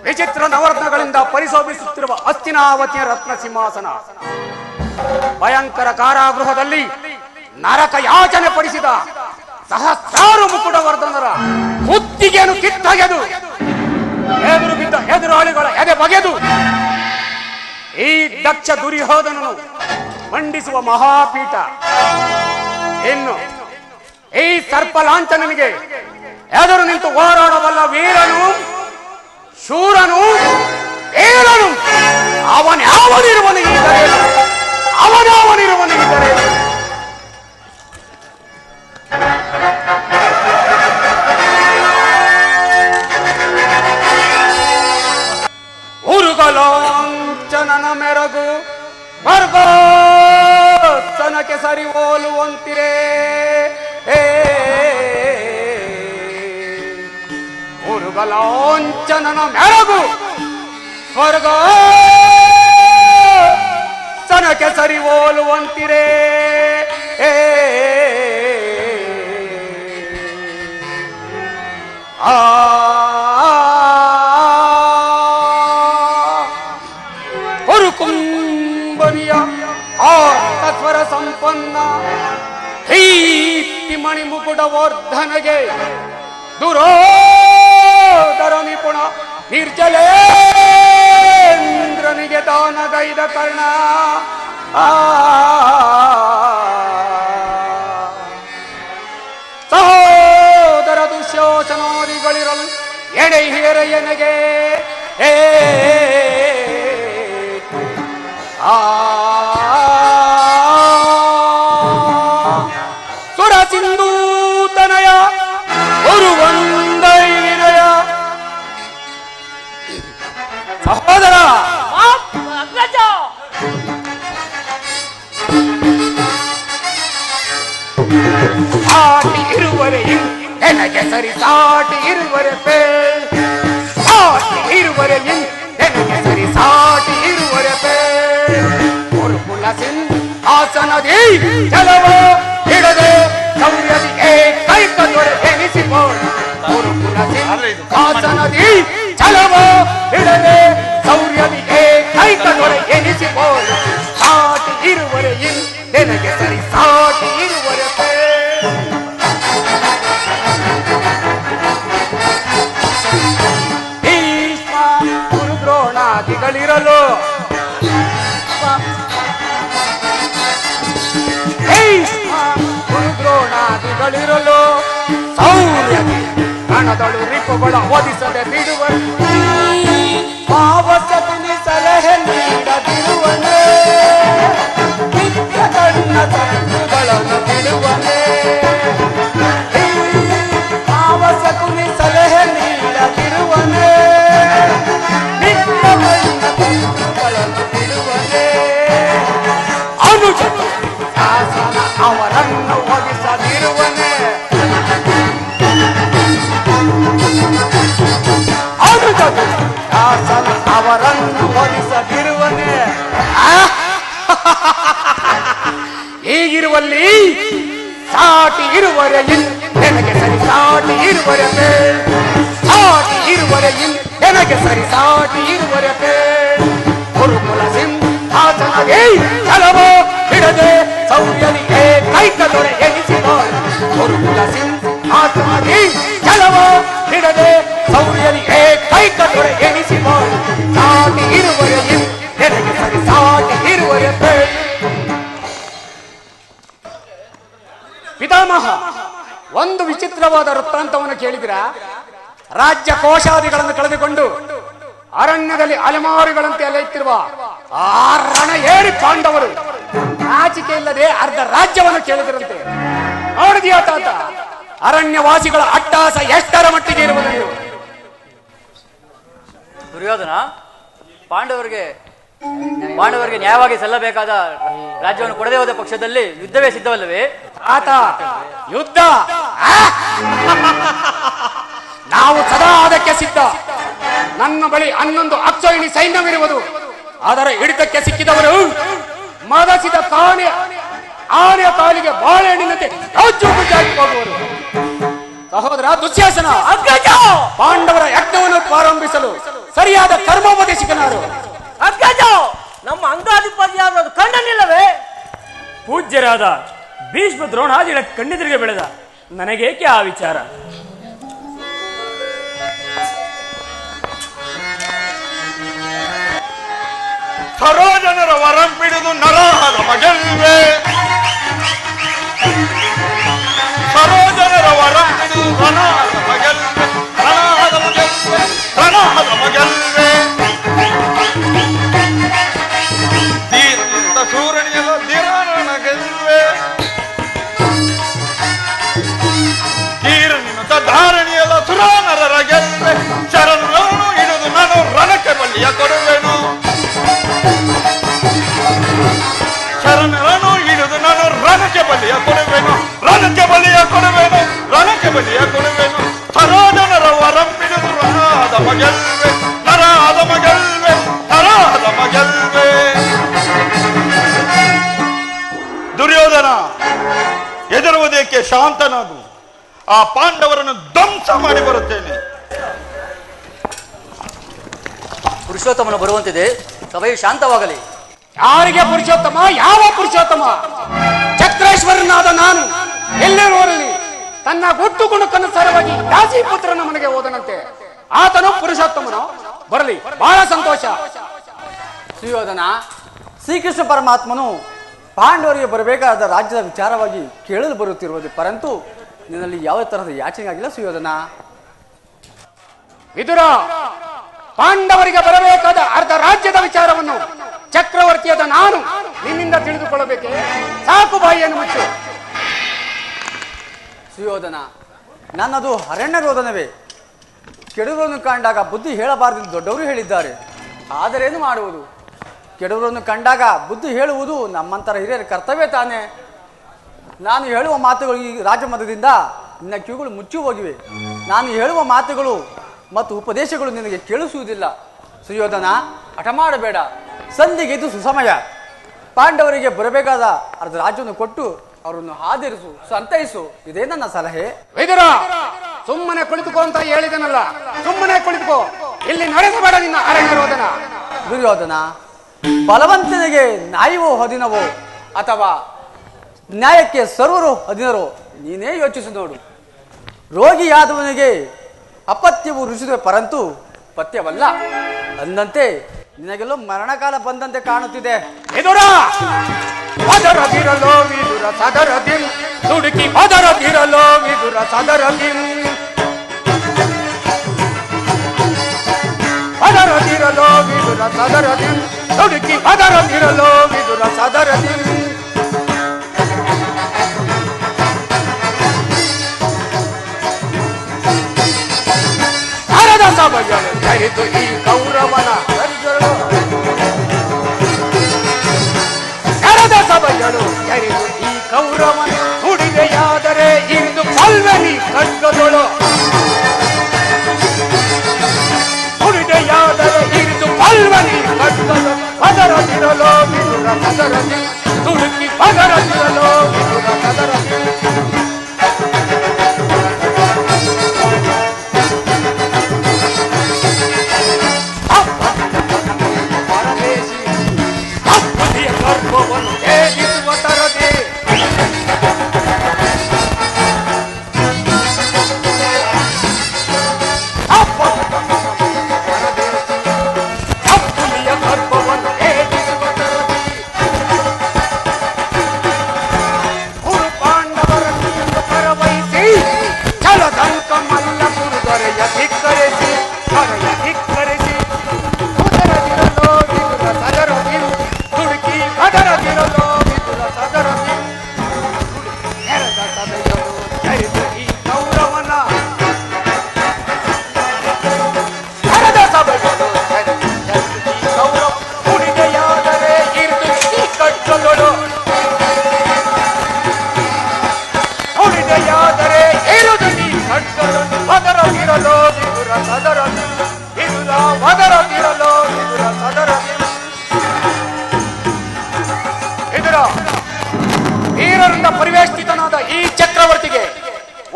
ವಿಚಿತ್ರ ನವರತ್ನಗಳಿಂದ ಪರಿಶೋಭಿಸುತ್ತಿರುವ ಹಸ್ತಿನಾವತಿಯ ರತ್ನ ಸಿಂಹಾಸನ, ಭಯಂಕರ ಕಾರಾಗೃಹದಲ್ಲಿ ನರಕ ಯಾಚನೆ ಪಡಿಸಿದ ಸಹಸ್ರಾರು ಮುಕುಟವರ್ಧನರ ಮುತ್ತಿಗೆಯನ್ನು ಕಿತ್ತಗೆದು ಎದುರು ಬಿದ್ದ ಎದುರಾಳಿಗಳ ಎದೆ ಬಗೆದು ಈ ದಕ್ಷ ದುರ್ಯೋಧನನು ಮಂಡಿಸುವ ಮಹಾಪೀಠ. ಇನ್ನು ಈ ಸರ್ಪಲಾಂಛನಿಗೆ ಎದುರು ನಿಂತು ಹೋರಾಡಬಲ್ಲ ವೀರನು, ಶೂರನು, ಏಳನು ಅವನಿರುವನಿಗಿದ್ದರೆ ಉರುಗಲಾಂಚನನ ಮೆರಗು ವರ್ಗೋತ್ತನಕ್ಕೆ ಸರಿ ಹೋಲುವಂತಿರೇ. ಉರುಗಲಾಂಚನನ ಮೆರಗು ಸ್ವರ್ಗೋತ್ತನಕ್ಕೆ ಸರಿ ಹೋಲುವಂತಿರೇ. ಕುಂಬನಿಯ ಸ್ವರ ಸಂಪನ್ನ ಕೀರ್ತಿ ಮಣಿ ಮುಕುಟವರ್ಧನಗೆ ದುರೋಧರ ನಿಪುಣ ನಿರ್ಜಲೇಂದ್ರನಿಗೆ ದಾನಗೈದ ಕರ್ಣ. ಸಹೋದರ ದುಶ್ಯಾಸನಾದಿಗಳಿರಲು ಎಡೆ ಹಿರೆಯನೆಗೆ ಸುರ ಸಿಂಧೂತನಯ ಗುರುವಂದೈ ವಿನಯ. ಸಹೋದರ ಸಾಟಿ ಇರುವರೆ ನನಗೆ ಸರಿ ಸಾಟಿ ಇರುವರೆ ಸಾಟಿ ಇರುವರೆ ನನಗೆ ಸರಿ ಸಾಟಿ ಇರುವರೆ ಗುರುಕುಲ ಸಿಂಹಾಸನದಿ ಜಲವ ಹಿಡದೆ ಸೌರ್ಯದಿ ಏಕೈಕ ದೊರೆ ಎನಿಸಿಕೊಂಡು ಗುರುಕುಲ ಸಿಂಹಾಸನದಿ ಜಲವ ಹಿಡದೆ ಸೌರ್ಯದಿ ಏಕೈಕ ದೊರೆ ಎನಿಸಿಕೊಂಡು ಸಾಟಿ ಇರುವರೆ ನನಗೆ ಸರಿ ಸಾಟಿ ಇರುವರೆ ಭೀಷ್ಮ ಗುರು ದ್ರೋಣಾದಿಗಳಿರಲು ಗುರುದ್ರೋಣಾದಿಗಳಿರಲು ಸೌರ್ಯದಿ ಕಣದಳು ರಿಪುಗಳ ಒದಿಸದೆ ಬಿಡುವ ಪಾವಸತಿನಿ ಸಲಹೆ ನೀಡದಿರುವನೇ ನಿತ್ಯ ಕಣ್ಣ ತಪ್ಪುಗಳನ್ನು ಬಿಡುವನೇ ಪಾವಸತಿನಿ ಸಲಹೆ ನೀಡದಿರುವನೇ ನಿತ್ಯ ಕಣ್ಣ ತಪ್ಪುಗಳನ್ನು ಬಿಡುವನೇ ಅನುಜ ಶಾಸನ ಅವರನ್ನು ಒದಿಸದಿರುವನೇ ಶಾಸನ ಅವರನ್ನು ಒದಿಸದಿರುವನೇ. ಹೀಗಿರುವಲ್ಲಿ ಸಾಟಿ ಇರುವರೆ ನನಗೆ ಸರಿ ಸಾಟಿ ಇರುವರೆ ಸಾಟಿ ಇರುವರೆ ನನಗೆ ಸರಿ ಸಾಟಿ ಇರುವರೆ ಗುರುಕುಲ ಸಿಂಹಾಸನಗೆ ಜಲವ ಹಿಡದೆ ಸೌರ್ಯದಿ ಏಕೈಕ ದೊರೆ ಎನಿಸಿದಳು. ಗುರುಕುಲ ಸಿಂಹಾಸನಗೆ ಜಲವ ಹಿಡದೆ ಸೌರ್ಯದಿ ಏಕೈಕ ದೊರೆ ಎನಿಸಿದಳು. ಸಾಟಿ ಇರುವರೆ ನನಗೆ ಸರಿ ಸಾಟಿ ಇರುವರೆ ಪಿತಾಮಹ, ಒಂದು ವಿಚಿತ್ರವಾದ ವೃತ್ತಾಂತವನ್ನು ಕೇಳಿದಿರ? ರಾಜ್ಯ ಕೋಶಾದಿಗಳನ್ನು ಕಳೆದುಕೊಂಡು ಅರಣ್ಯದಲ್ಲಿ ಅಲೆಮಾರಿಗಳಂತೆ ಅಲೆಯುತ್ತಿರುವ ಆ ರಣ ಏರಿ ಪಾಂಡವರು ನಾಚಿಕೆ ಇಲ್ಲದೆ ಅರ್ಧ ರಾಜ್ಯವನ್ನು ಕೇಳಿದರಂತೆ. ನೋಡಿದೆಯಾ ತಾತ, ಅರಣ್ಯವಾಸಿಗಳ ಅಟ್ಟಹಾಸ ಎಷ್ಟರ ಮಟ್ಟಿಗೆ ಇರುವುದನ್ನು? ದುರ್ಯೋಧನ, ಪಾಂಡವರಿಗೆ ನ್ಯಾಯವಾಗಿ ಸಲ್ಲಬೇಕಾದ ರಾಜ್ಯವನ್ನು ಕೊಡದೇ ಹೋದ ಪಕ್ಷದಲ್ಲಿ ಯುದ್ಧವೇ ಸಿದ್ಧವಲ್ಲವೇ? ಆತ ಯುದ್ಧ ನಾವು ಸದಾ ಅದಕ್ಕೆ ಸಿದ್ಧ. ನನ್ನ ಬಳಿ 11 ಅಕ್ಷೋಹಿಣಿ ಸೈನ್ಯವಿರುವುದು. ಅದರ ಹಿಡಿತಕ್ಕೆ ಸಿಕ್ಕಿದವರು ಮದಸಿದ ಆನೆಯ ಕಾಲಿಗೆ ಬಾಳೆಹಣ್ಣಿನಂತೆ ಹೋಗುವರು. ಸಹೋದರ ದುಶ್ಯಾಸನ, ಪಾಂಡವರ ಯಜ್ಞವನ್ನು ಪ್ರಾರಂಭಿಸಲು ಸರಿಯಾದ ಕರ್ಮೋಪದೇಶಕನಾರು. ಅಗ್ಗಜ, ನಮ್ಮ ಅಂಗಾಧಿಪತಿಯಾದ ಕಂಡನಿಲ್ಲವೇ? ಪೂಜ್ಯರಾದ ಭೀಷ್ಮ ದ್ರೋಣಾದಿಗಳ ಕಣ್ಣೆದುರಿಗೆ ಬೆಳೆದ ನನಗೇಕೆ ಆ ವಿಚಾರ? ಸರೋಜನರ ವರಂ ಪಿಡಿದು ನರಹದ ಮಗಲ್ವೆ, ಸರೋಜನರ ವರಂ ಪಿಡಿದು ರಣಹದ ಮಗಲ್ವೆ, ರಣಹದ ಮಗಲ್ವೆ, ರಣಹದ ಮಗಲ್ವೆ. ಧೀರನಿಂದ ಸೂರಣಿಯಲ ಧೀರನ ಗೆಲ್ವೆ, ಧೀರನಿಂದ ಧಾರಣಿಯಲ ಸುರಾನರ ಗೆಲ್ವೆ. ಶರಣರನ್ನು ಹಿಡಿದು ನಾನು ರಣಕ್ಕೆ ಬಲಿಯ ಕೊಡುವೆನು, ಶರಣರನ್ನು ಹಿಡಿದು ನಾನು ರಣಕ್ಕೆ ಬಲಿಯ ಕೊಡುವೆನು, ರಣಕ್ಕೆ ಬಲಿಯ ಕೊಡುವೆನು, ರಣಕ್ಕೆ ಬಲಿಯ ಕೊಡುವೆನು. ಸರೋಜನರ ವರಂ ಹಿಡಿದು ರಣಾದ ಮಗಲ್ವೆ, ನರಾದ ಮಗಲ್ವೆ, ನರಾದ ಮಗಲ್ವೆ. ದುರ್ಯೋಧನ, ಎದುರುವುದಕ್ಕೆ ಶಾಂತನಾಗು. ಆ ಪಾಂಡವರನ್ನು ಧ್ವಂಸ ಮಾಡಿ ಬರುತ್ತೇನೆ. ಪುರುಷೋತ್ತಮನು ಬರುವಂತಿದೆ, ಸಭೆಯು ಶಾಂತವಾಗಲಿ. ಯಾರಿಗೆ ಪುರುಷೋತ್ತಮ? ಯಾವ ಪುರುಷೋತ್ತಮ? ಚಕ್ರೇಶ್ವರನಾದ ನಾನು ಎಲ್ಲರೂ ತನ್ನ ಗುಟ್ಟು ಗುಣಕ್ಕನುಸಾರವಾಗಿ ದಾಸಿ ಪುತ್ರನ ಮನೆಗೆ ಹೋದನಂತೆ. ಆತನು ಪುರುಷೋತ್ತಮನು. ಬರಲಿ, ಬಹಳ ಸಂತೋಷ. ಸುಯೋಧನ, ಶ್ರೀಕೃಷ್ಣ ಪರಮಾತ್ಮನು ಪಾಂಡವರಿಗೆ ಬರಬೇಕಾದ ರಾಜ್ಯದ ವಿಚಾರವಾಗಿ ಕೇಳಲು ಬರುತ್ತಿರುವುದು, ಪರಂತು ನಿನ್ನಲ್ಲಿ ಯಾವ ತರಹದ ಯಾಚನೆ ಆಗಿಲ್ಲ ಸುಯೋಧನ. ವಿದುರ, ಪಾಂಡವರಿಗೆ ಬರಬೇಕಾದ ಅರ್ಧ ರಾಜ್ಯದ ವಿಚಾರವನ್ನು ಚಕ್ರವರ್ತಿಯಾದ ನಾನು ನಿನ್ನಿಂದ ತಿಳಿದುಕೊಳ್ಳಬೇಕೆ? ಸಾಕು, ಬಾಯಿಯನ್ನು ಮುಚ್ಚು. ಸುಯೋಧನ, ನನ್ನದು ಅರಣ್ಯ ರೋದನವೇ. ಕೆಡುವರನ್ನು ಕಂಡಾಗ ಬುದ್ಧಿ ಹೇಳಬಾರದೆಂದು ದೊಡ್ಡವರು ಹೇಳಿದ್ದಾರೆ. ಆದರೇನು ಮಾಡುವುದು? ಕೆಡುವರನ್ನು ಕಂಡಾಗ ಬುದ್ಧಿ ಹೇಳುವುದು ನಮ್ಮಂತರ ಹಿರಿಯರ ಕರ್ತವ್ಯ ತಾನೇ. ನಾನು ಹೇಳುವ ಮಾತುಗಳು ಈ ರಾಜಮತದಿಂದ ನಿನ್ನ ಕಿವಿಗಳು ಮುಚ್ಚಿ ಹೋಗಿವೆ. ನಾನು ಹೇಳುವ ಮಾತುಗಳು ಮತ್ತು ಉಪದೇಶಗಳು ನಿನಗೆ ಕೇಳಿಸುವುದಿಲ್ಲ. ಸುಯೋಧನ, ಹಠ ಮಾಡಬೇಡ. ಸಂಧಿಗೆ ಇದು ಸುಸಮಯ. ಪಾಂಡವರಿಗೆ ಬರಬೇಕಾದ ಅರ್ಧ ರಾಜ್ಯವನ್ನು ಕೊಟ್ಟು ಅವರನ್ನು ಆಧರಿಸು, ಸಂತೈಸು. ಇದೇ ನನ್ನ ಸಲಹೆ. ವಿದುರ, ಸುಮ್ಮನೆ ಕುಳಿತುಕೋ ಅಂತ ಹೇಳಿದನಲ್ಲ, ಸುಮ್ಮನೆ ಕುಳಿತುಕೋ. ಇಲ್ಲಿ ನಡೆಸಬೇಡ ನಿನ್ನ ಅರಣ್ಯ ರೋದನ. ದುರ್ಯೋಧನ, ಬಲವಂತನಿಗೆ ನ್ಯಾಯವೋ ಅಧೀನವೋ ಅಥವಾ ನ್ಯಾಯಕ್ಕೆ ಸರ್ವರು ಅಧೀನರೋ ನೀನೇ ಯೋಚಿಸು ನೋಡು. ರೋಗಿಯಾದವನಿಗೆ ಅಪತ್ಯವು ರುಚಿಸುವೆ, ಪರಂತು ಪಥ್ಯವಲ್ಲ. ಅಂದಂತೆ ನಿನಗೆಲ್ಲೋ ಮರಣಕಾಲ ಬಂದಂತೆ ಕಾಣುತ್ತಿದೆ. ವಿದುರ, ಅದರದಿರಲೋ ವಿದುರ ಸದರದಿಂ, ದುಡುಕಿ ಅದರದಿರಲೋ ವಿದುರ ಸದರದಿಂ, ಅದರದಿರಲೋ ವಿದುರ ಸದರದಿಂ, ದುಡುಕಿ ಅದರದಿರಲೋ ವಿದುರ ಸದರದಿಂ. ಅರದ ಸಭೆಗಳು ಕರೆದು ಈ ಕೌರವನ ಅರದ ಸಭೆಗಳು ಕರೆದು ಈ ಕೌರವನ ಹುಡಿದೆಯಾದರೆ ಇರಿದು ಕೊಲ್ವೆನಿ ಖಡ್ಗದೊಳು, ಹುಡಿದೆಯಾದರೆ ಇರಿದು ಕೊಲ್ವೆನಿ ಖಡ್ಗದೊಳು. ಅದರದಿರಲೋ ವಿದುರ ಸದರದಿ, ತುಡುಕಿ ಅದರದಿರಲೋ ವಿದುರ ಸದರದಿ.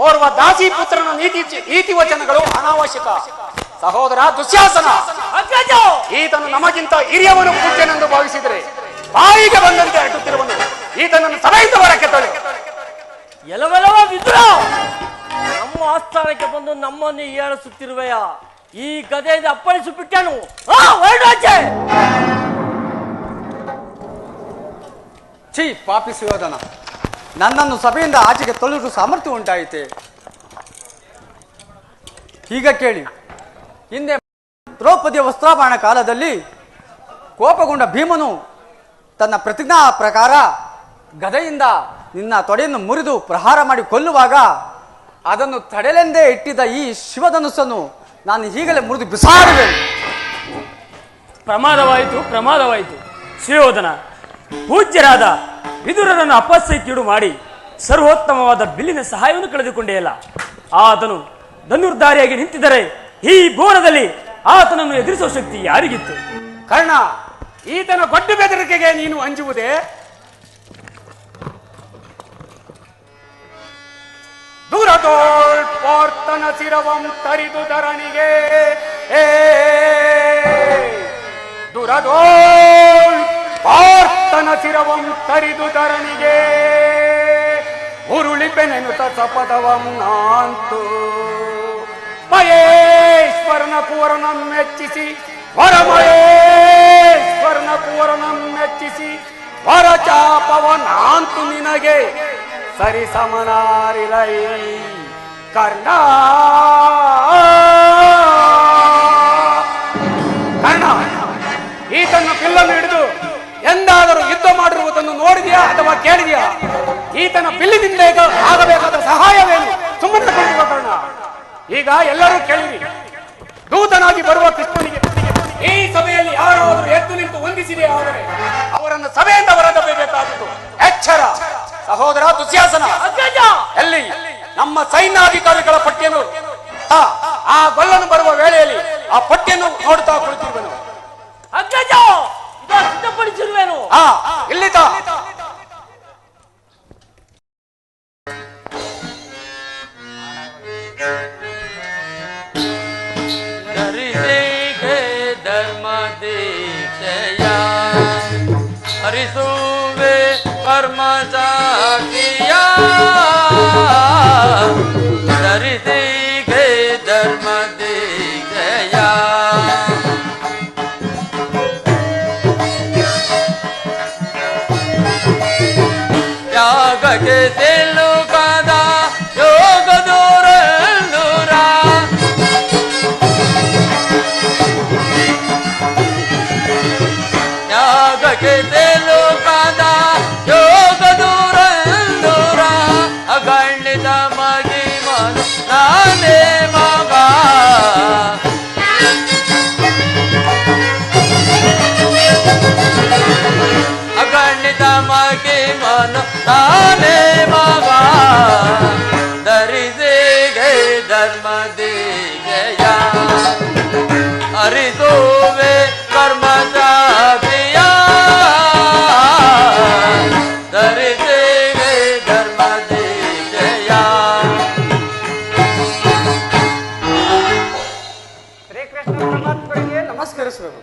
ಓರ್ವ ದಾಸಿ ಪುತ್ರನ ನೀತಿ ವಚನಗಳು ಅನಾವಶ್ಯಕ. ಸಹೋದರ ದುಶ್ಯಾಸನ, ಈತನು ನಮಗಿಂತ ಹಿರಿಯವನು ಪೂಜ್ಯನೆಂದು ಭಾವಿಸಿದರೆ ಬಾಯಿಗೆ ಬಂದಂತೆ ಅಡ್ಡುತ್ತಿರುವನು. ಈತನನ್ನು ಸಭೆಯಿಂದ ಹೊರಕ್ಕೆ ತೊಳೆ. ಎಲವೆಲವ ವಿದುರ, ನಮ್ಮ ಆಸ್ಥಾನಕ್ಕೆ ಬಂದು ನಮ್ಮನ್ನು ಏಳಿಸುತ್ತಿರುವೆಯ ಈ ಗದೆಯಿಂದ ಅಪ್ಪಳಿಸಿ ಬಿಟ್ಟನು. ಛೀ ಪಾಪಿ ಸುಯೋಧನ, ನನ್ನನ್ನು ಸಭೆಯಿಂದ ಆಚೆಗೆ ತೊಳೆದು ಸಾಮರ್ಥ್ಯ ಉಂಟಾಯಿತೆ. ಈಗ ಕೇಳಿ, ಹಿಂದೆ ದ್ರೌಪದಿಯ ವಸ್ತ್ರಾಪಹರಣ ಕಾಲದಲ್ಲಿ ಕೋಪಗೊಂಡ ಭೀಮನು ತನ್ನ ಪ್ರತಿಜ್ಞಾ ಪ್ರಕಾರ ಗದೆಯಿಂದ ನಿನ್ನ ತೊಡೆಯನ್ನು ಮುರಿದು ಪ್ರಹಾರ ಮಾಡಿ ಕೊಲ್ಲುವಾಗ ಅದನ್ನು ತಡೆಲೆಂದೇ ಇಟ್ಟಿದ್ದ ಈ ಶಿವಧನುಸ್ಸನ್ನು ನಾನು ಈಗಲೇ ಮುರಿದು ಬಿಸಾಡುವೆ. ಪ್ರಮಾದವಾಯಿತು ಸುಯೋಧನ. ಪೂಜ್ಯರಾದ ವಿದುರರನ್ನು ಅಪಸ್ಥಿತಿಯುಡು ಮಾಡಿ ಸರ್ವೋತ್ತಮವಾದ ಬಿಲ್ಲಿನ ಸಹಾಯವನ್ನು ಕಳೆದುಕೊಂಡೆಯಲ್ಲ. ಆತನು ಧನುರ್ಧಾರಿಯಾಗಿ ನಿಂತಿದ್ದರೆ ಈ ಭುವನದಲ್ಲಿ ಆತನನ್ನು ಎದುರಿಸುವ ಶಕ್ತಿ ಯಾರಿಗಿತ್ತು? ಕರ್ಣ, ಈತನ ಗೊಡ್ಡು ಬೆದರಿಕೆಗೆ ನೀನು ಅಂಜುವುದೇ? ದೂರದೋಳ್ ಪಾರ್ಥನ ಶಿರವಂ ತರಿದು ಧರಣಿಗೆ, ದುರದೋಳ್ ಪಾರ್ಥನ ಶಿರವಂ ತರಿದು ಧರಣಿಗೆ, ಉರುಳಿಪೆನೆನುತ ಸಪದವಂ ನಾಂತು ಮಹೇಶ್ವರನ ಪೂರ್ಣಂ ಮೆಚ್ಚಿಸಿ ವರಮಹೇಶ್ವರನ ಪೂರ್ಣಂ ಮೆಚ್ಚಿಸಿ ವರಚಾಪವನಾಂತು ನಿನಗೆ ಸರಿ ಸಮನಾರಿಲೈ ಕರ್ಣ. ಕರ್ಣ, ಈತನ ಬಿಲ್ಲನ್ನು ಹಿಡಿದು ಎಂದಾದರೂ ಯುದ್ಧ ಮಾಡಿರುವುದನ್ನು ನೋಡಿದೆಯಾ ಅಥವಾ ಕೇಳಿದೆಯಾ? ಈತನ ಬಿಲ್ಲಿನಿಂದ ಆಗಬೇಕಾದ ಸಹಾಯವೇನು? ಸುಮ್ಮನೆ ಕೊಂಡಿರುವ ಕರ್ಣ. ಈಗ ಎಲ್ಲರೂ ಕೇಳಿರಿ, ದೂತನಾಗಿ ಬರುವ ಕೃಷ್ಣನಿಗೆ ಈ ಸಭೆಯಲ್ಲಿ ಯಾರಾದರೂ ಎದ್ದು ನಿಂತು ವಂದಿಸಿದೆ ಆದರೆ ಅವರನ್ನು ಸಭೆಯಿಂದ ಹೊರದಬ್ಬಬೇಕಾದದ್ದು ಎಚ್ಚರ. ಸಹೋದರ ದುಶ್ಯಾಸನ, ಎಲ್ಲಿ ನಮ್ಮ ಸೈನ್ಯಾಧಿಕಾರಿಗಳ ಪಟ್ಟಿಯನ್ನು ಆ ಗೊಲ್ಲನು ಬರುವ ವೇಳೆಯಲ್ಲಿ ಆ ಪಟ್ಟಿಯನ್ನು ನೋಡುತ್ತಾ ಕುಳಿತಿರುವನು. ಸಿದ್ಧಪಡಿಸಿರುವೆನು. ಇಲ್ಲಿತ ಧರ್ಮ ದೀಕ್ಷೆಯ ಹರಿಸುವೆ ಕರ್ಮ ಸಾಕಿಯ ಧರಿಸಿಗೆ ಧರ್ಮ ದೀಕ್ಷೆಯ ಯಾಗಕ್ಕೆ ತೆಲುಕದ ಯೋಗ ದೂರ ದೂರ ಯಾಗಕ್ಕೆ ತೆಲುಕದ ಯೋಗ ದೂರ ದೂರ ಅಗಣಿತ ಮಗಿ ಮನ ನಾನೇ ಮಗ ಅಗಣಿತ ಮಗಿ ಮನ ನಾನೇ ಮಗ ಧರಿಸಿಗೆ ಧರ್ಮ ದಿಗೆಯ ಹರಿಸುವೆ ಕರ್ಮ ಸಾಕಿಯ ಧರಿಸಿಗೆ ಧರ್ಮ ದಿಗೆಯ. ಶ್ರೀಕೃಷ್ಣ ಪರಮಾತ್ಮರಿಗೆ ನಮಸ್ಕರಿಸಬೇಕು.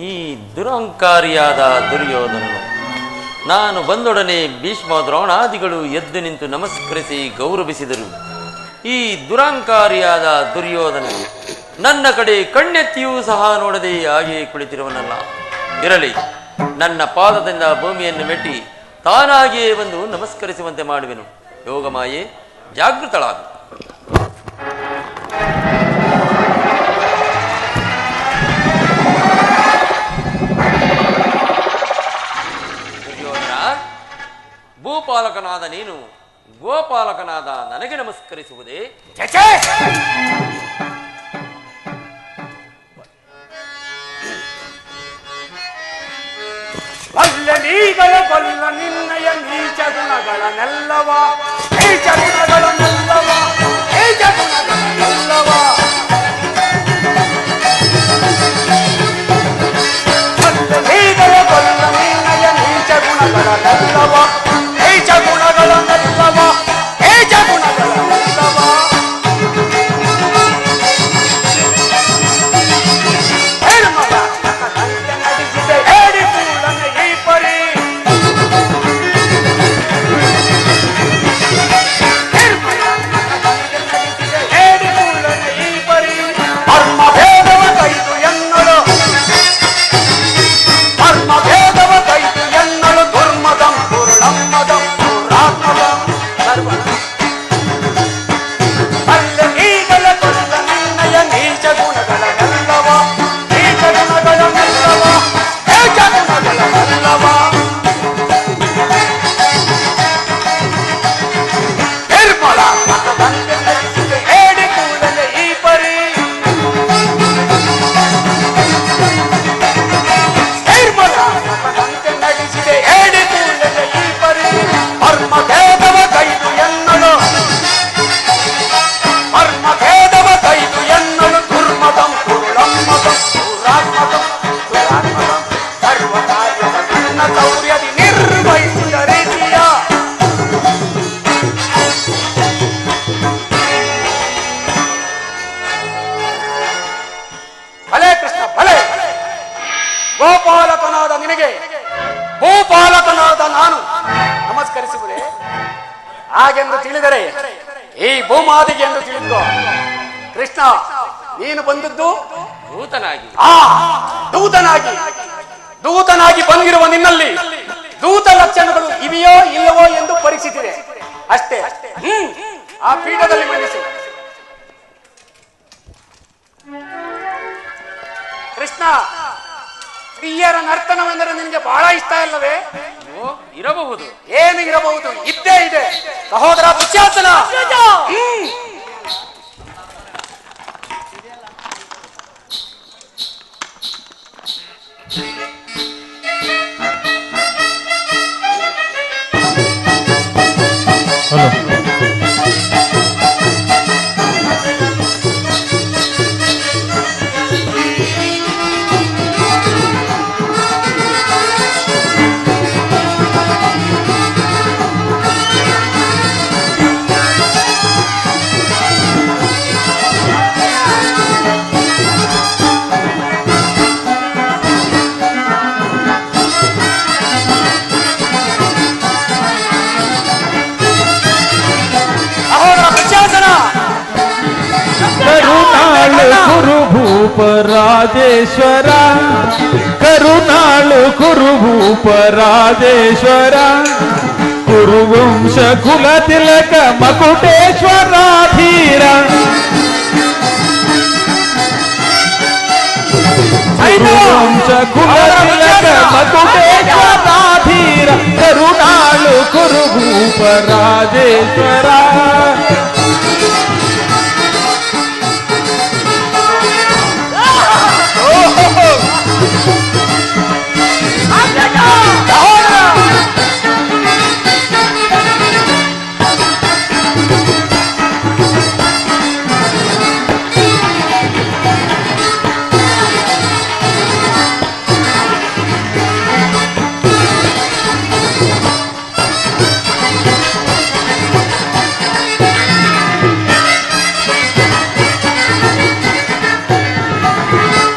ಈ ದುರಹಂಕಾರಿಯಾದ ದುರ್ಯೋಧನನು ನಾನು ಬಂದೊಡನೆ ಭೀಷ್ಮ ದ್ರೋಣಾದಿಗಳು ಎದ್ದು ನಿಂತು ನಮಸ್ಕರಿಸಿ ಗೌರವಿಸಿದರು. ಈ ದುರಹಂಕಾರಿಯಾದ ದುರ್ಯೋಧನನು ನನ್ನ ಕಡೆ ಕಣ್ಣೆತ್ತಿಯೂ ಸಹ ನೋಡದೆ ಹಾಗೆಯೇ ಕುಳಿತಿರುವನಲ್ಲ. ಇರಲಿ, ನನ್ನ ಪಾದದಿಂದ ಭೂಮಿಯನ್ನು ಮೆಟ್ಟಿ ತಾನಾಗಿಯೇ ಬಂದು ನಮಸ್ಕರಿಸುವಂತೆ ಮಾಡುವೆನು. ಯೋಗಮಾಯೆ, ಜಾಗೃತಳಾಗು. ಭೂಪಾಲಕನಾದ ನೀನು ಗೋಪಾಲಕನಾದ ನನಗೆ ನಮಸ್ಕರಿಸುವುದೇ? ನೀಗಳ ಕೊಲ್ಲ ನಿನ್ನಯ ನೀಚ ಗುಣಗಳನ್ನೆಲ್ಲವ ನೀಚ ಗುಣಗಳನ್ನೆಲ್ಲವ ನೀಚ ಗುಣಗಳನ್ನೆಲ್ಲವ ನೀಗಳ ಹಾಗೆಂದು ತಿಳಿದರೆ ಈ ಭೂಮಾದಿಗೆ ಎಂದು ತಿಳಿದುಕೋ. ಕೃಷ್ಣ, ನೀನು ಬಂದದ್ದು ದೂತನಾಗಿ. ದೂತನಾಗಿ ಬಂದಿರುವ ನಿನ್ನಲ್ಲಿ ದೂತ ಲಕ್ಷಣಗಳು ಇವೆಯೋ ಇಲ್ಲವೋ ಎಂದು ಪರೀಕ್ಷಿಸಿದೆ ಅಷ್ಟೇ. ಆ ಪೀಠದಲ್ಲಿ ಮಂಡಿಸು. ಕೃಷ್ಣ, ಸ್ತ್ರೀಯರ ನರ್ತನವೆಂದರೆ ನಿನಗೆ ಬಹಳ ಇಷ್ಟ ಅಲ್ಲವೇ? ಇರಬಹುದು. ಏನು ಇರಬಹುದು? ಇದ್ದೇ ಇದೆ ಸಹೋದರ ದುಶ್ಯಾಸನ. ರಾಜೇಶ್ವರ ಕರುಣಾಳು ಕುರುಭೂಪ ರಾಜೇಶ್ವರ ಕುರುವಂಶ ಕುಲ ತಿಲಕ ಮಕುಟೇಶ್ವರ ಧೀರ ಕುರುವಂಶ ಕುಲ ತಿಲಕ ಮಕುಟೇಶ್ವರ ಧೀರ ಕರುಣಾಳು ಕುರುಭೂಪ ರಾಜೇಶ್ವರ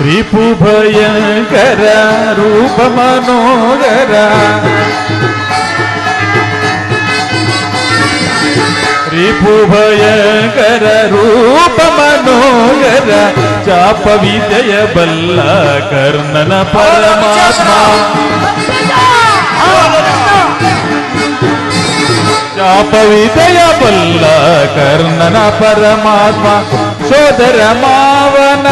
ರಿಪು ಭಯಂಕರ ರೂಪ ಮನೋಗರ ರಿಪು ಭಯಂಕರ ರೂಪ ಮನೋಗರ ಚಾಪ ವಿಜಯ ಬಲ್ಲ ಕರ್ಣನ ಪರಮಾತ್ಮ ಚಾಪ ವಿಜಯ ಬಲ್ಲ ಕರ್ಣನ ಪರಮಾತ್ಮ ಸೋದರ ಮಾವನ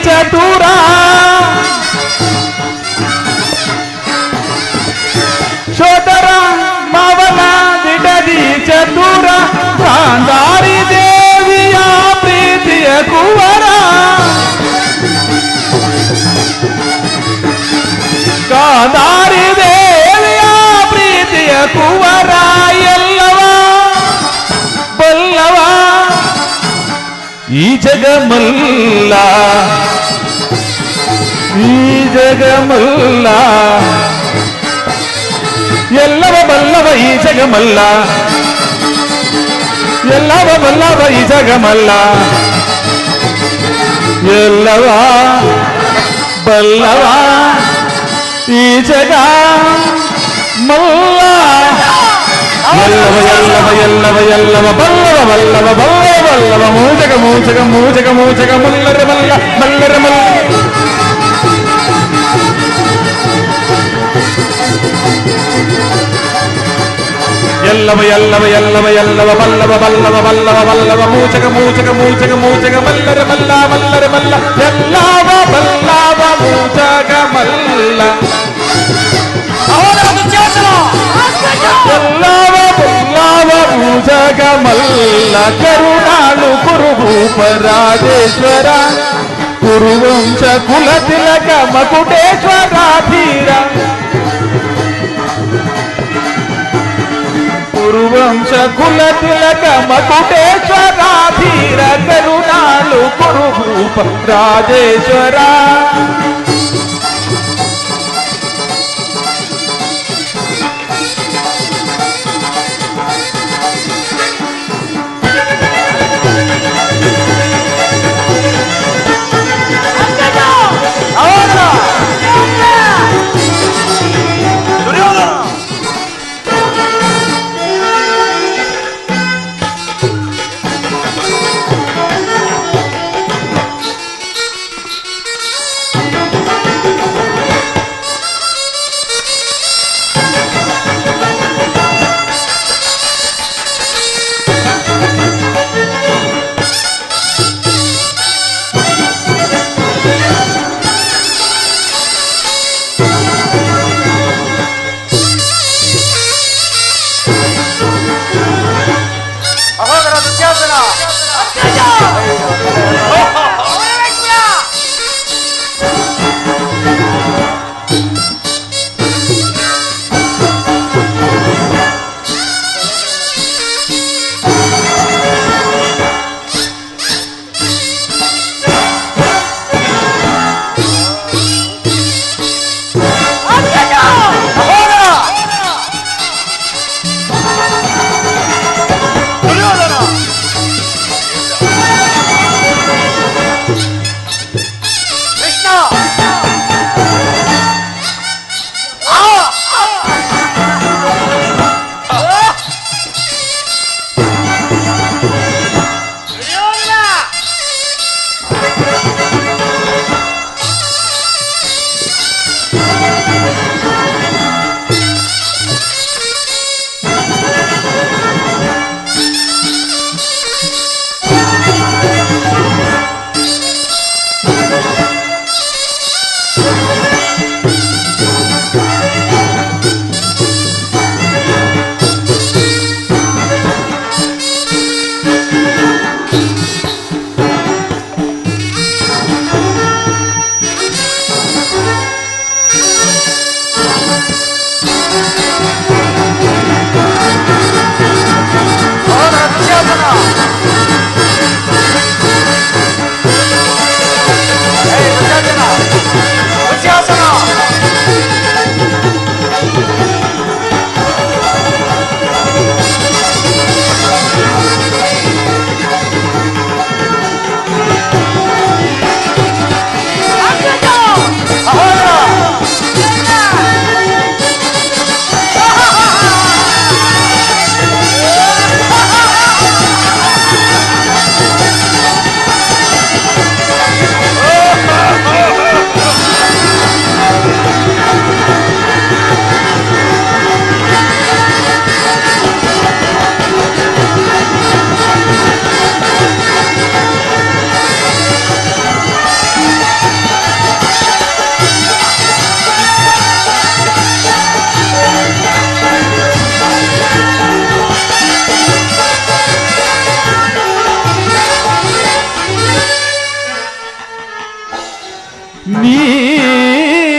ಚತುರ ಸೋದರ ಮಾವನ ದಿಡದಿ ಚತುರ ಗಾಂಧಾರಿ ದೇವಿಯ ಪ್ರೀತಿಯ ಕುವರ ಗಾಂಧಾರಿ ದೇವಿಯ ಪ್ರೀತಿಯ ಕುವರ ಎಲ್ಲವ ಬಲ್ಲವ ಈ ಜಗಮಲ್ಲ ಈ ಜಗಮಲ್ಲ ಎಲ್ಲವ ಬಲ್ಲವ ಈ ಜಗಮಲ್ಲ ಎಲ್ಲವ ಬಲ್ಲವ ಈ ಜಗಮಲ್ಲ ಎಲ್ಲವ ಬಲ್ಲವ ಈ ಜಗ ಮಲ್ಲ ಎಲ್ಲವ ಎಲ್ಲವ ಎಲ್ಲವ ಎಲ್ಲವ ಬಲ್ಲವ ಬಲ್ಲವ ಬಲ್ಲವ ಬಲ್ಲವ ಮೂಜಗ ಮೂಜಗ ಮೂಜಗ ಮೂಜಗ ಮಲ್ಲರ ಮಲ್ಲ ಮಲ್ಲರ ಮಲ್ಲ ಎಲ್ಲವ ಎಲ್ಲವ ಎಲ್ಲವ ಎಲ್ಲವ ಬಲ್ಲವ ಬಲ್ಲವ ಬಲ್ಲವ ಬಲ್ಲವ ಮೂಜಗ ಮೂಜಗ ಮೂಜಗ ಮೂಜಗ ಮಲ್ಲರ ಮಲ್ಲ ಮಲ್ಲರ ಮಲ್ಲ ಎಲ್ಲವ ಬಲ್ಲವ ಮೂಜಗ ಮಲ್ಲ ಎಲ್ಲವ ಬಲ್ಲವ ಮೂಜಗ ಮಲ್ಲ ಕರುಣಾಳು ಕುರುಭೂಪ ರಾಜೇಶ್ವರ ಕುರುವಂಶ ಕುಲ ತಿಲಕ ಮಕುಟೇಶ್ವರ ಧೀರ ಕುರುವಂಶ ಕುಲ ತಿಲಕ ಮಕುಟೇಶ್ವರ ಧೀರ ಕರುಣಾಳು ಕುರುಭೂಪ ರಾಜೇಶ್ವರ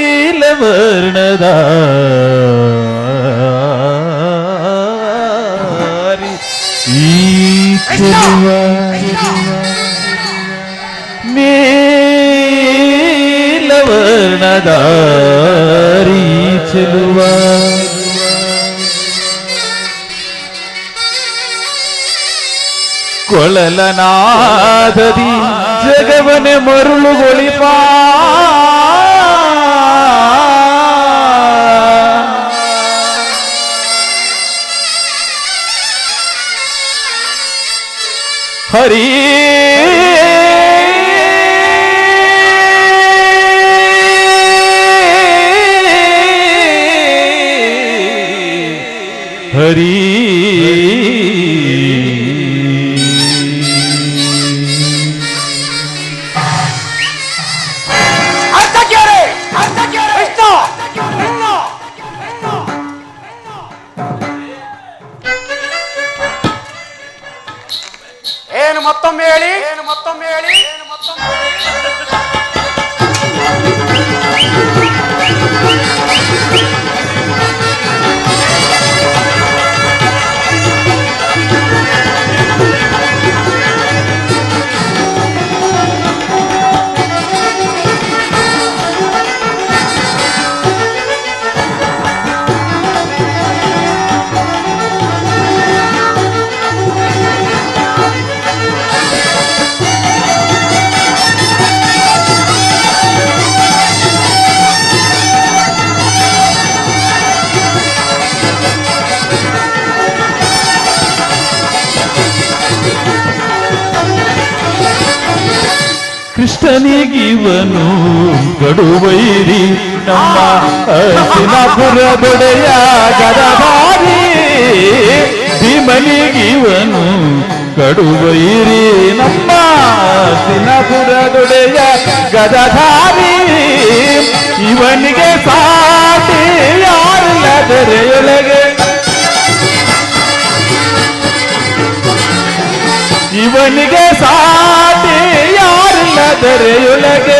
ನೀಲವರ್ಣದ ಈ ಚೆಲುವ ನೀಲವರ್ಣದ ಈ ಚೆಲುವ ಕೊಳಲನಾದದಿ ಜಗವನೆ ಮರುಳುಗೊಳಿಪ ಹರಿ ಹರಿ ಏನು ಮತ್ತೊಮ್ಮೆ ಹೇಳಿ ಕೃಷ್ಣನಿಗಿವನು ಗಡುವೈರಿ ನಮ್ಮ ಹಸಿನಪುರದೊಡೆಯ ಗದಧಾರಿ ಭೀಮನಿಗಿವನು ಗಡುವೈರಿ ನಮ್ಮ ಹಸಿನಪುರದೊಡೆಯ ಗದಧಾರಿ ಇವನಿಗೆ ಸಾಟಿ ಯಾರಿಲ್ಲದರೆಯೊಳಗೆ ಇವನಿಗೆ ಸಾಟಿ ಯಾರಿಲ್ಲದರೆಯೊಳಗೆ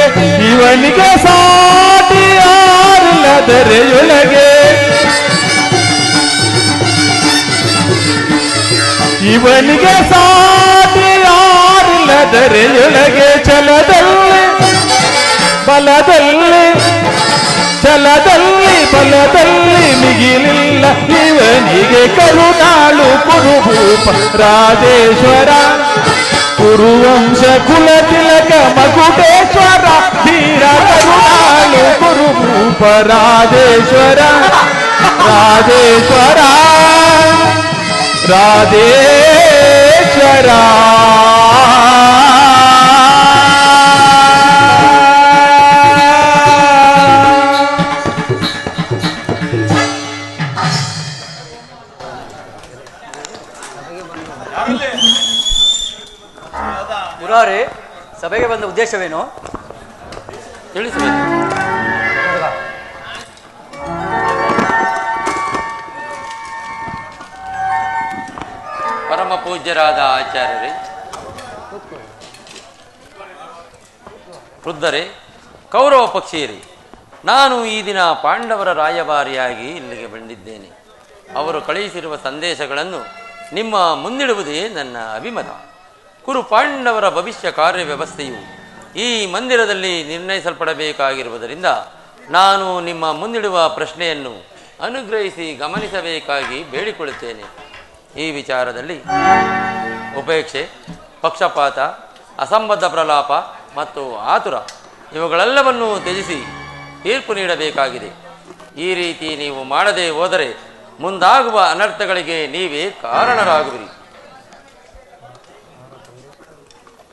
ಇವನಿಗೆ ಸಾಟಿ ಯಾರಿಲ್ಲದರೆಯೊಳಗೆ ಇವನಿಗೆ ಸಾಟಿ ಯಾರಿಲ್ಲದರೆಯೊಳಗೆ ಛಲದಲ್ಲಿ ಬಲದಲ್ಲಿ ಛಲದಲ್ಲಿ ಬಲದಲ್ಲಿ ಮಿಗಿಲಿಲ್ಲ ಇವನಿಗೆ ಕರುಣಾಳು ಕುರುಭೂಪ ರಾಜೇಶ್ವರ ಕುರುವಂಶ ಕುಲ ತಿಲಕ ಮಗುಟೇಶ್ವರ ಧೀರ ಕರುಣಾಳು ಕುರುಭೂಪ ರಾಜೇಶ್ವರ ರಾಜೇಶ್ವರ ರಾಧೇಶ್ವರ ಮುರಾರಿ, ಸಭೆಗೆ ಬಂದ ಉದ್ದೇಶವೇನು? ತಿಳಿಸಬೇಕು. ಪರಮ ಪೂಜ್ಯರಾದ ಆಚಾರ್ಯರೇ, ವೃದ್ಧರೇ, ಕೌರವ ಪಕ್ಷೀಯರೇ, ನಾನು ಈ ದಿನ ಪಾಂಡವರ ರಾಯಭಾರಿಯಾಗಿ ಇಲ್ಲಿಗೆ ಬಂದಿದ್ದೇನೆ. ಅವರು ಕಳುಹಿಸಿರುವ ಸಂದೇಶಗಳನ್ನು ನಿಮ್ಮ ಮುಂದಿಡುವುದೇ ನನ್ನ ಅಭಿಮತ. ಕುರು ಪಾಂಡವರ ಭವಿಷ್ಯ ಕಾರ್ಯವ್ಯವಸ್ಥೆಯು ಈ ಮಂದಿರದಲ್ಲಿ ನಿರ್ಣಯಿಸಲ್ಪಡಬೇಕಾಗಿರುವುದರಿಂದ ನಾನು ನಿಮ್ಮ ಮುಂದಿಡುವ ಪ್ರಶ್ನೆಯನ್ನು ಅನುಗ್ರಹಿಸಿ ಗಮನಿಸಬೇಕಾಗಿ ಬೇಡಿಕೊಳ್ಳುತ್ತೇನೆ. ಈ ವಿಚಾರದಲ್ಲಿ ಉಪೇಕ್ಷೆ, ಪಕ್ಷಪಾತ, ಅಸಂಬದ್ಧ ಪ್ರಲಾಪ ಮತ್ತು ಆತುರ ಇವುಗಳೆಲ್ಲವನ್ನೂ ತ್ಯಜಿಸಿ ತೀರ್ಪು ನೀಡಬೇಕಾಗಿದೆ. ಈ ರೀತಿ ನೀವು ಮಾಡದೆ ಹೋದರೆ ಮುಂದಾಗುವ ಅನರ್ಥಗಳಿಗೆ ನೀವೇ ಕಾರಣರಾಗುವಿರಿ.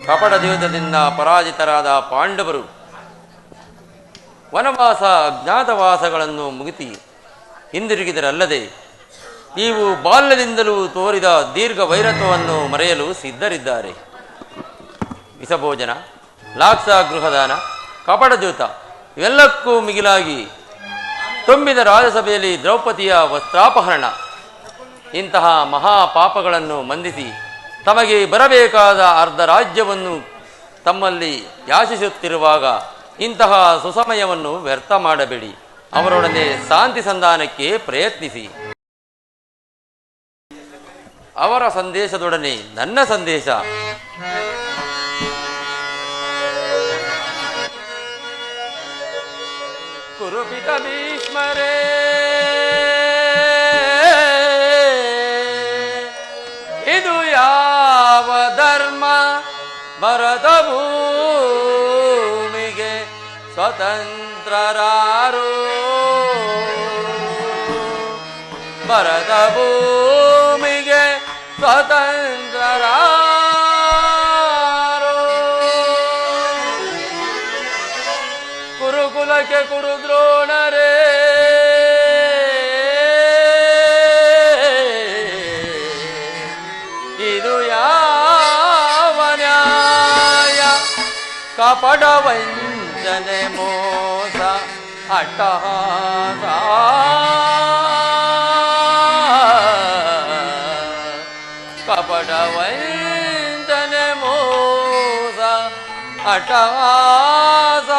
ಕಪಟ ದ್ಯೂತದಿಂದ ಪರಾಜಿತರಾದ ಪಾಂಡವರು ವನವಾಸ ಅಜ್ಞಾತವಾಸಗಳನ್ನು ಮುಗಿಸಿ ಹಿಂದಿರುಗಿದರಲ್ಲದೆ ನೀವು ಬಾಲ್ಯದಿಂದಲೂ ತೋರಿದ ದೀರ್ಘ ವೈರತ್ವವನ್ನು ಮರೆಯಲು ಸಿದ್ಧರಿದ್ದಾರೆ. ವಿಷಭೋಜನ, ಲಾಕ್ಷ ಗೃಹದಾನ, ಕಪಟ ದ್ಯೂತ ಇವೆಲ್ಲಕ್ಕೂ ಮಿಗಿಲಾಗಿ ತುಂಬಿದ ರಾಜಸಭೆಯಲ್ಲಿ ದ್ರೌಪದಿಯ ವಸ್ತ್ರಾಪಹರಣ ಇಂತಹ ಮಹಾಪಾಪಗಳನ್ನು ಮಂದಿಸಿ ತಮಗೆ ಬರಬೇಕಾದ ಅರ್ಧ ರಾಜ್ಯವನ್ನು ತಮ್ಮಲ್ಲಿ ಯಾಚಿಸುತ್ತಿರುವಾಗ ಇಂತಹ ಸುಸಮಯವನ್ನು ವ್ಯರ್ಥ ಮಾಡಬೇಡಿ. ಅವರೊಡನೆ ಶಾಂತಿ ಸಂಧಾನಕ್ಕೆ ಪ್ರಯತ್ನಿಸಿ. ಅವರ ಸಂದೇಶದೊಡನೆ ನನ್ನ ಸಂದೇಶ ಕುರುಪಿತ ಭೀಷ್ಮರೇ, ಇದು ಯಾವ ಧರ್ಮ? ಭರತ ಭೂಮಿಗೆ ಸ್ವತಂತ್ರರಾರು, ಭರತ ಭೂಮಿಗೆ ಸ್ವತಂತ್ರರಾರು. ಕುರುಕುಲಕ್ಕೆ ಕುರುದ್ರೋಣರೇ, ಇದು ಯಾವ ನ್ಯಾಯ? ಕಪಟ ವಂಚನೆ ಮೋಸ ಅಟ್ಟಹಾಸ, ಕಪಟ ವಂಚನೆ ಮೋಸ ಅಟ್ಟಹಾಸ.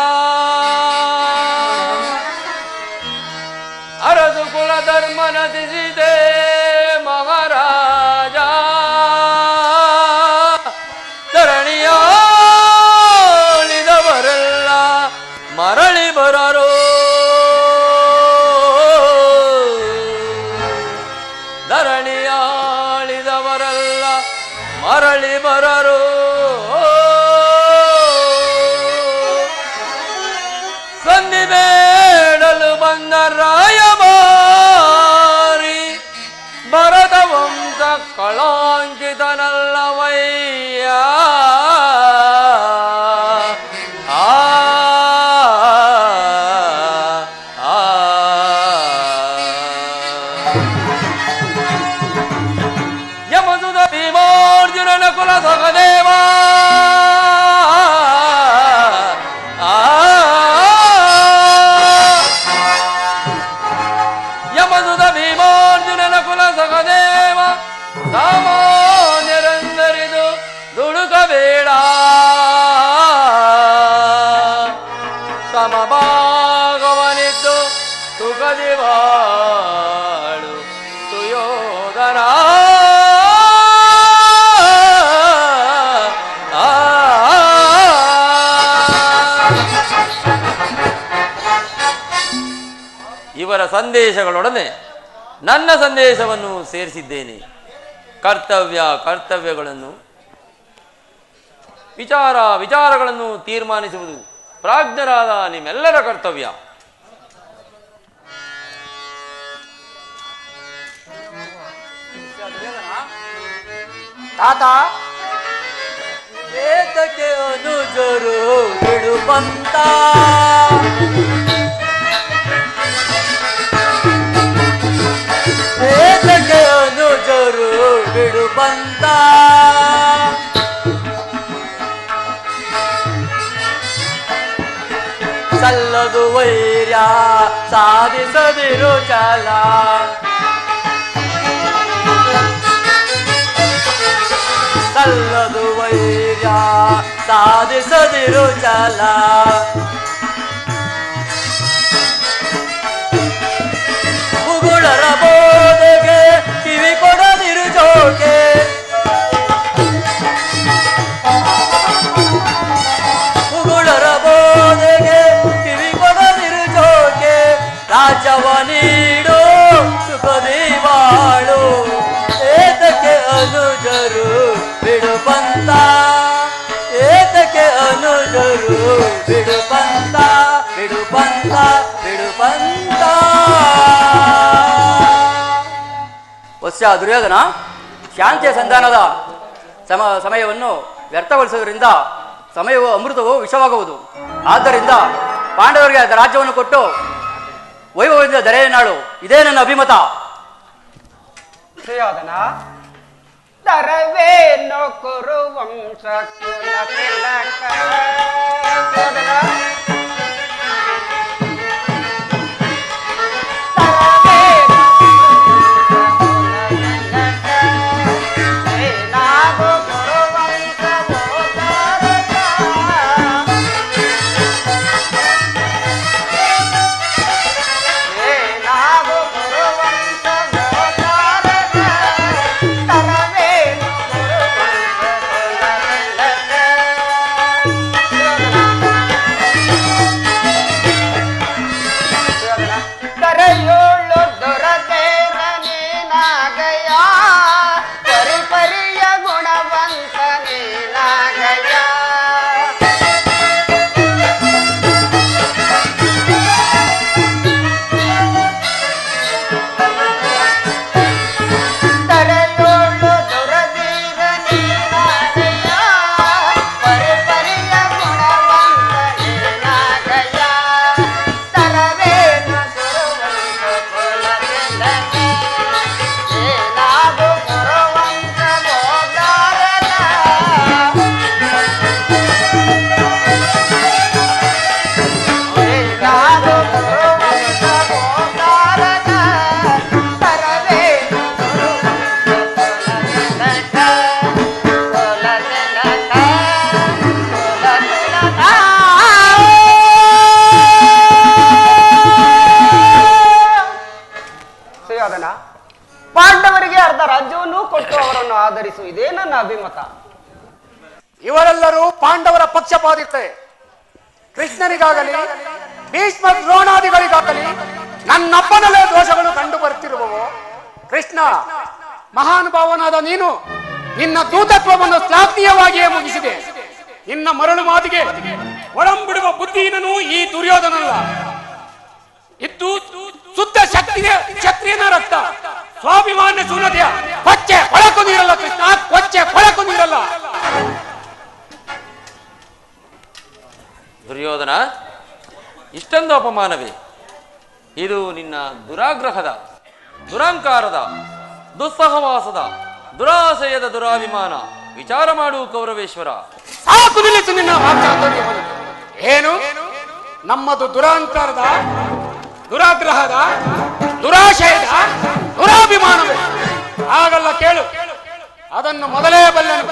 ಅರಸು ಕುಲ ಧರ್ಮ ನತಿಸಿದೆ ಮಹಾರಾಜ, ಧರಣಿಯಾಳಿದವರೆಲ್ಲ ಮರಳಿ ಬರರು, ಧರಣಿಯಾಳಿದವರೆಲ್ಲ ಮರಳಿ ಬರರು. ಸಂಧಿ ಬೇಡಲು ಬಂದ ರಾಯಭಾರಿ ಭರತ ವಂಶ ಕಳಾಂಕಿತನಲ್ಲವಯ್ಯ, ಸಾಮಾನ್ಯರೆಂದರಿದು ದುಡುಕಬೇಡ, ಸಮಭಾಗವನಿದ್ದು ಸುಖದಿ ಬಾಳು ಸುಯೋಧನ. ಇವರ ಸಂದೇಶಗಳೊಡನೆ ನನ್ನ ಸಂದೇಶವನ್ನು ಸೇರಿಸಿದ್ದೇನೆ. ಕರ್ತವ್ಯಗಳನ್ನು ವಿಚಾರಗಳನ್ನು ತೀರ್ಮಾನಿಸುವುದು ಪ್ರಾಜ್ಞರಾದ ನಿಮ್ಮೆಲ್ಲರ ಕರ್ತವ್ಯ. ತಾತ, ವೇದಕ್ಕೆ ಅನುಜರು ಬಿಡುವಂತ, ವೇದಕ್ಕೆ ಅನುಜರು ಬಿಡುವಂತ, ಸಲ್ಲದು ವೈರ್ಯ ಸಾಧಿಸದಿರು ಚಾಲ, ಸಲ್ಲದು ವೈರ್ಯ ಸಾಧಿಸದಿರು ಚಾಲ. ಉಗುಳರ ಬೋಧೆಗೆ ಕಿವಿ ಕೊಡದಿರು ಜೋಕೆ, ಉಗುಳರ ಬೋಧೆಗೆ ಕಿವಿ ಕೊಡದಿರು ಜೋಕೆ. ರಾಜವ ನೀಡು ಸುಖದಿ ಬಾಳು, ಏತಕ್ಕೆ ಅನುಜರು ಬಿಡುವಂತ, ಏತಕ್ಕೆ ಅನುಜರು ಬಿಡುವಂತ, ಬಿಡುವಂತ, ಬಿಡುವಂತ. ವತ್ಸ ದುರ್ಯೋಧನ, ಶಾಂತಿಯ ಸಂಧಾನದ ಸಮಯವನ್ನು ವ್ಯರ್ಥಗೊಳಿಸುವುದರಿಂದ ಸಮಯವು ಅಮೃತವು ವಿಷವಾಗುವುದು. ಆದ್ದರಿಂದ ಪಾಂಡವರಿಗೆ ಅದರ ರಾಜ್ಯವನ್ನು ಕೊಟ್ಟು ವೈಭವದಿಂದ ದರೆಯನ್ನಾಳು, ಇದೇ ನನ್ನ ಅಭಿಮತ. ಸುಯೋಧನ, ತರವೇನೋ ಕುರುವಂಶ ಕುಲ ತಿಲಕ. ಸುಯೋಧನ, ಪಾಂಡವರಿಗೆ ಅರ್ಧ ರಾಜ್ಯವನ್ನು ಕೊಟ್ಟು ಅವರನ್ನು ಆಧರಿಸು, ಇದೇ ನನ್ನ ಅಭಿಮತ. ಇವರೆಲ್ಲರೂ ಪಾಂಡವರ ಪಕ್ಷಪಾತಿತೆ. ಕೃಷ್ಣನಿಗಾಗಲಿ ಭೀಷ್ಮ ದ್ರೋಣಾದಿಗಳಿಗಾಗಲಿ ನನ್ನಪ್ಪನಲ್ಲೇ ದೋಷಗಳು ಕಂಡು ಬರುತ್ತಿರುವವು. ಕೃಷ್ಣ, ಮಹಾನುಭಾವನಾದ ನೀನು ನಿನ್ನ ದೂತತ್ವವನ್ನು ಶ್ಲಾಘನೀಯವಾಗಿಯೇ ಮುಗಿಸಿದೆ. ನಿನ್ನ ಮರಳು ಮಾತಿಗೆ ಒಳಂಬಿಡುವ ಬುದ್ಧಿಹೀನನು ಈ ದುರ್ಯೋಧನಲ್ಲ. ಇದ್ದು ಶುದ್ಧ ಕ್ಷತ್ರಿಯನ ರಕ್ತ, ಸ್ವಾಭಿಮಾನ್ಯ ಶೂನ್ಯತೆಯ ಕೊಚ್ಚೆ ಕೊಳಕು ನೀರಲ್ಲ ಕೃಷ್ಣ, ಕೊಚ್ಚೆ ಕೊಳಕು ನೀರಲ್ಲ. ದುರ್ಯೋಧನ, ಇಷ್ಟೊಂದು ಅಪಮಾನವೇ? ಇದು ನಿನ್ನ ದುರಾಗ್ರಹದ, ದುರಹಂಕಾರದ, ದುಸ್ಸಹವಾಸದ, ದುರಾಶಯದ ದುರಾಭಿಮಾನ. ವಿಚಾರ ಮಾಡು ಕೌರವೇಶ್ವರ. ಸಾಕು ನಿಲ್ಲಿಸು ನಿನ್ನ ವಾಕ್ಚಾತುರ್ಯವನ್ನು. ಏನು ನಮ್ಮದು ದುರಹಂಕಾರದ, ದುರಾಗ್ರಹದ, ದುರಾಶಯದ, ದುರಾಭಿಮಾನವೇ? ಹಾಗಲ್ಲ, ಕೇಳು. ಅದನ್ನು ಮೊದಲೇ ಬಲ್ಲನು.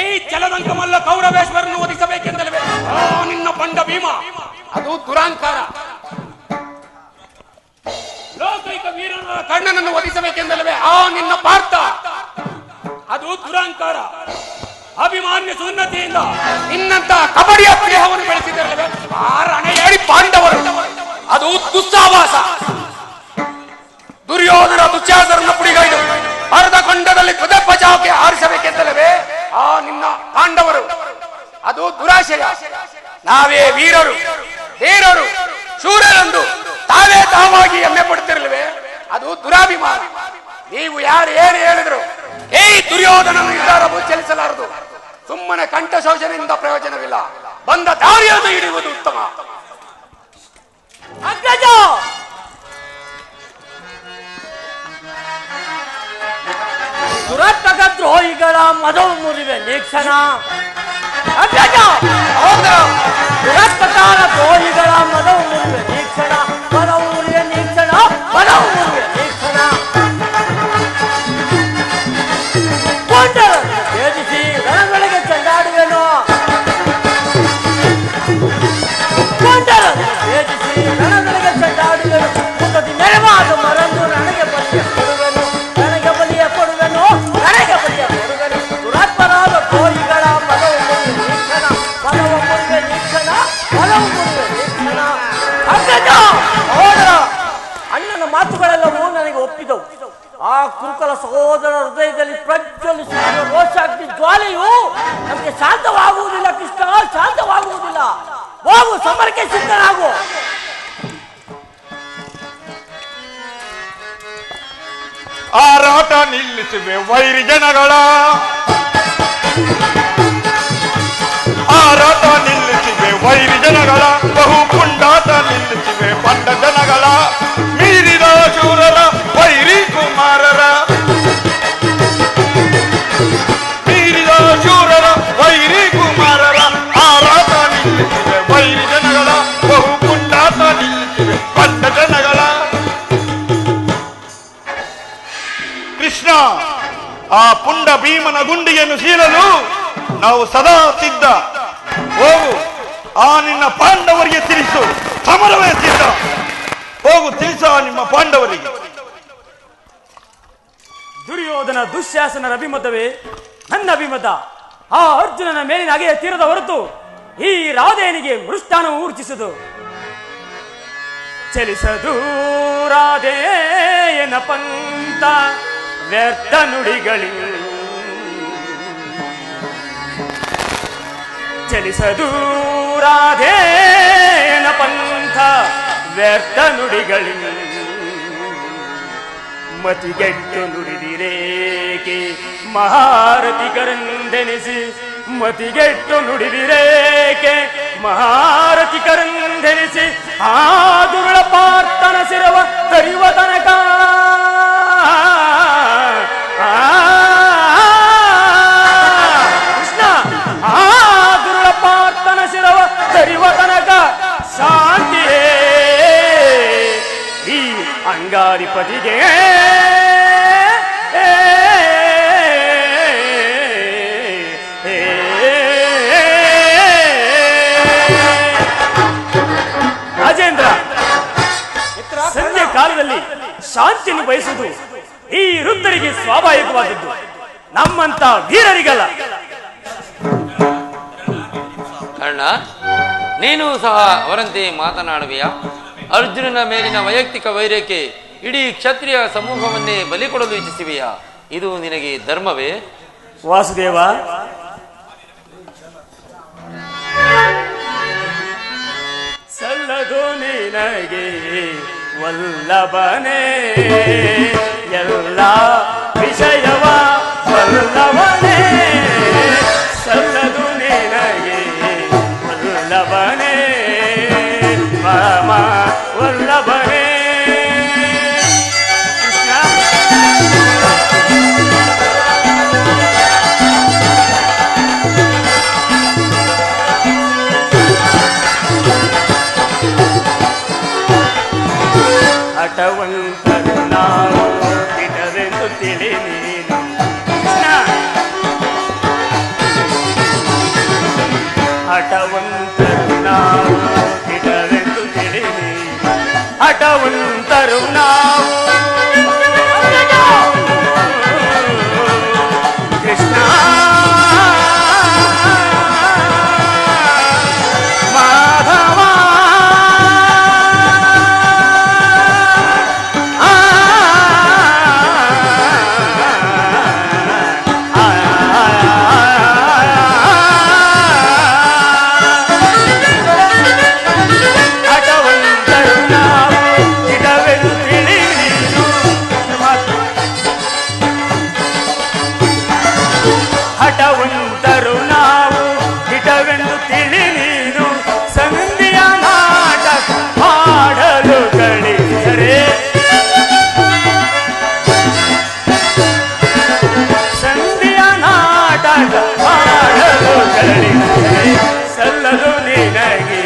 ಈ ಚಲದಂಕಮಲ್ಲ ಕೌರವೇಶ್ವರನ್ನು ವಧಿಸಬೇಕೆಂದಲವೇ ನಿನ್ನ ಬಂಡ ಭೀಮ, ಅದು ದುರಾಂಕಾರ. ಲೋಕೈಕ ವೀರನ ಕರ್ಣನನ್ನು ವಧಿಸಬೇಕೆಂದಲವೇ ನಿನ್ನ ಪಾರ್ಥ, ಅದು ದುರಾಂಕಾರ. ಅಭಿಮಾನ್ಯ ಸುನ್ನತಿಯಿಂದ ನಿನ್ನಂತ ಕಬಡ್ಡಿಯ ದೇಹವನ್ನು ಬೆಳೆಸಿದ್ದರಲ್ಲವೇ ರಣೇಡಿ ಪಾಂಡವರು, ಅದು ದುಸ್ಸಾವಾಸ. ದುರ್ಯೋಧನ ದುಶ್ಯಾಸರನ್ನು ಪುಡಿಗೈದು ಅರ್ಧ ಖಂಡದಲ್ಲಿ ಧ್ವಜಪಚಾವಕ್ಕೆ ಆರಿಸಬೇಕೆಂದಲವೇ ನಿನ್ನ ಪಾಂಡವರು, ಅದು ದುರಾಶಯ. ನಾವೇ ವೀರರು ಧೀರರು ಶೂರರೆಂದು ತಾವೇ ತಾವಾಗಿ ಹೆಮ್ಮೆ ಪಡುತ್ತಿರಲಿವೆ, ಅದು ದುರಾಭಿಮಾನ. ನೀವು ಯಾರು ಏನು ಹೇಳಿದ್ರು ಈ ದುರ್ಯೋಧನ ನಿರ್ಧಾರವು ಚಲಿಸಲಾರದು. ಸುಮ್ಮನೆ ಕಂಠ ಶೋಷಣೆಯಿಂದ ಪ್ರಯೋಜನವಿಲ್ಲ, ಬಂದ ದಾರಿಯನ್ನು ಹಿಡಿಯುವುದು ಉತ್ತಮ. ಅಗ್ರಜ, ದುರತ್ತಕ ದ್ರೋಹಿಗಳ ಮದವು ಮುರಿವೆ ನೀಕ್ಷಣ. ಅಗ್ರಜ, ದುರತ್ತಕಾಲ ದ್ರೋಹಿಗಳ ಮದವು ಮುರಿವೆ ನೀಕ್ಷಣ, ಮದವು ಮುರಿವೆ ನೀಕ್ಷಣ, ಮದವು ಮುರಿವೆ ನೀಕ್ಷಣ. ಭೇದಿಸಿ ರಣಗಳಿಗೆ ಚೆಂಡಾಡುವೆನು, ಭೇದಿಸಿ ರಣಗಳಿಗೆ ಚೆಂಡಾಡುವೆನು. ಮುಖದಿ ನೆರವಾದ ಮರಂದು ನನಗೆ ಬಲಿಯ ಕೊಡುವೆನು, ನನಗೆ ಬಲಿಯ ಕೊಡುವೆನು, ನನಗೆ ಬಲಿಯ ಕೊಡುವೆನು. ದುರಾತ್ಮರಾದ ದ್ರೋಹಿಗಳ ಮದವು ಮುರಿವೆ ನೀಕ್ಷಣ, ಮದವು ಮುರಿವೆ ನೀಕ್ಷಣ, ಮದವು ಮುರಿವೆ ನೀಕ್ಷಣ. ಅಗ್ರಜ, ಅಣ್ಣನ ಮಾತುಗಳೆಲ್ಲವೂ ನನಗೆ ಒಪ್ಪಿದವು. ಆ ಕುರುಕಲ ಸಹೋದರ ಹೃದಯದಲ್ಲಿ ಪ್ರಜ್ವಲಿಸುವ ರೋಷಾಗ್ನಿ ಜ್ವಾಲೆಯು ನಮಗೆ ಶಾಂತವಾಗುವುದಿಲ್ಲ ಕೃಷ್ಣ, ಶಾಂತವಾಗುವುದಿಲ್ಲ. ಹೋಗು, ಸಮರಕ್ಕೆ ಸಿದ್ಧನಾಗು. ಆರಾಟ ನಿಲ್ಲಿಸುವೆ ವೈರಿ ಜನಗಳ, ಆರಾಟ ನಿಲ್ಲಿಸುವೆ ವೈರಿ ಜನಗಳ, ಬಹು ಪುಂಡಾಟ ನಿಲ್ಲಿಸುವೆ ಬಂಡ ಜನಗಳ. ಮೀರಿದ ಶೂರರ ವೈರಿ ಕುಮಾರರ, ಮೀರಿದ ಶೂರರ ವೈರಿ ಕುಮಾರರ. ಆರಾಟ ನಿಲ್ಲಿಸುವೆ ವೈರಿ ಜನಗಳ, ಬಹು ಪುಂಡಾಟ ನಿಲ್ಲಿಸುವೆ ಬಂಡ ಜನಗಳ. ಕೃಷ್ಣ, ಆ ಪುಂಡ ಭೀಮನ ಗುಂಡಿಗೆಯನ್ನು ಸೀಳಲು ನಾವು ಸದಾ ಸಿದ್ಧ. ಹೋಗು, ಆ ನಿನ್ನ ಪಾಂಡವರಿಗೆ ತಿಳಿಸು, ಸಮರವೇ ಸಿದ್ಧ. ಹೋಗು, ತಿಳಿಸ ನಿಮ್ಮ ಪಾಂಡವರಿಗೆ. ದುರ್ಯೋಧನ ದುಶ್ಯಾಸನರ ಅಭಿಮತವೇ ನನ್ನ ಅಭಿಮತ. ಆ ಅರ್ಜುನನ ಮೇಲಿನ ಅಗೆಯ ತೀರದ ಹೊರತು ಈ ರಾಧೇನಿಗೆ ಮೃಷ್ಟಾನವು ಊರ್ಜಿಸುವುದು. ಚಲಿಸದು ರಾಧೇಯನ ಪಂಥ ವ್ಯರ್ಥ ನುಡಿಗಳಿ, ಚಲಿಸದು ರಾಧೇಯನ ಪಂಥ ವ್ಯರ್ಥ ನುಡಿಗಳಿ. ಮತಿಗೆಟ್ಟು ನುಡಿದಿರೇಕೆ ಮಹಾರಥಿ ಕರಂದೆನಿಸಿ, ಮತಿಗೆಟ್ಟು ನುಡಿದಿರೇಕೆ ಮಹಾರಥಿ ಕರಂದೆನಿಸಿ. ಆ ದುರುಳ ಪಾರ್ಥನ ಶಿರವ ತರಿವ ತನಕ, ಕೃಷ್ಣ, ಆ ದುರುಳ ಪಾರ್ಥನ ಶಿರವ ತರಿವ ತನಕ ಶಾಂತಿಯೇ ಈ ಅಂಗಾರಿಪತಿಗೆ. ರಾಜೇಂದ್ರ, ಸಂಜೆ ಕಾಲದಲ್ಲಿ ಶಾಂತಿಯನ್ನು ಬಯಸುವುದು ಈ ವೃದ್ಧರಿಗೆ ಸ್ವಾಭಾವಿಕವಾದದ್ದು, ನಮ್ಮಂತ ವೀರರಿಗಲ್ಲ. ಕರ್ಣ, ನೀನು ಸಹ ಅವರಂತೆ ಮಾತನಾಡುವೆಯಾ? ಅರ್ಜುನನ ಮೇಲಿನ ವೈಯಕ್ತಿಕ ವೈರಕ್ಕೆ ಇಡೀ ಕ್ಷತ್ರಿಯ ಸಮೂಹವನ್ನೇ ಬಲಿ ಕೊಡಲು ಇಚ್ಛಿಸುವೆಯಾ? ಇದು ನಿನಗೆ ಧರ್ಮವೇ? ವಾಸುದೇವ, ಸಲ್ಲದು ನಿನಗೆ ವಲ್ಲಭನೇ ಎಲ್ಲ ವಿಷಯವ ವಲ್ಲಭನೇ, ಸಲ್ಲದು ನಿನಗೆ ವಲ್ಲಭನೇ ಪರಮ ವಲ್ಲಭನೇ. ಕೃಷ್ಣ, ಹಠವಂತರು ನಾವು ಕಿಟವೆಂದು ಹಠವಂತರು ನಾವು ಕೃಷ್ಣ ಮಾಧವ ಹಠವಂತರು ನಾವು ಹಿತವೆಂದು ತಿಳಿ ನೀನು ಸಂಧಿಯ ನಾಟಕ ಮಾಡಲು ಕಳಿಸರೆ ಸಂಧಿಯ ನಾಟಕ ಮಾಡಲು ಕಳಿಸರೆ ಸಲ್ಲದು ನಿನಗೆ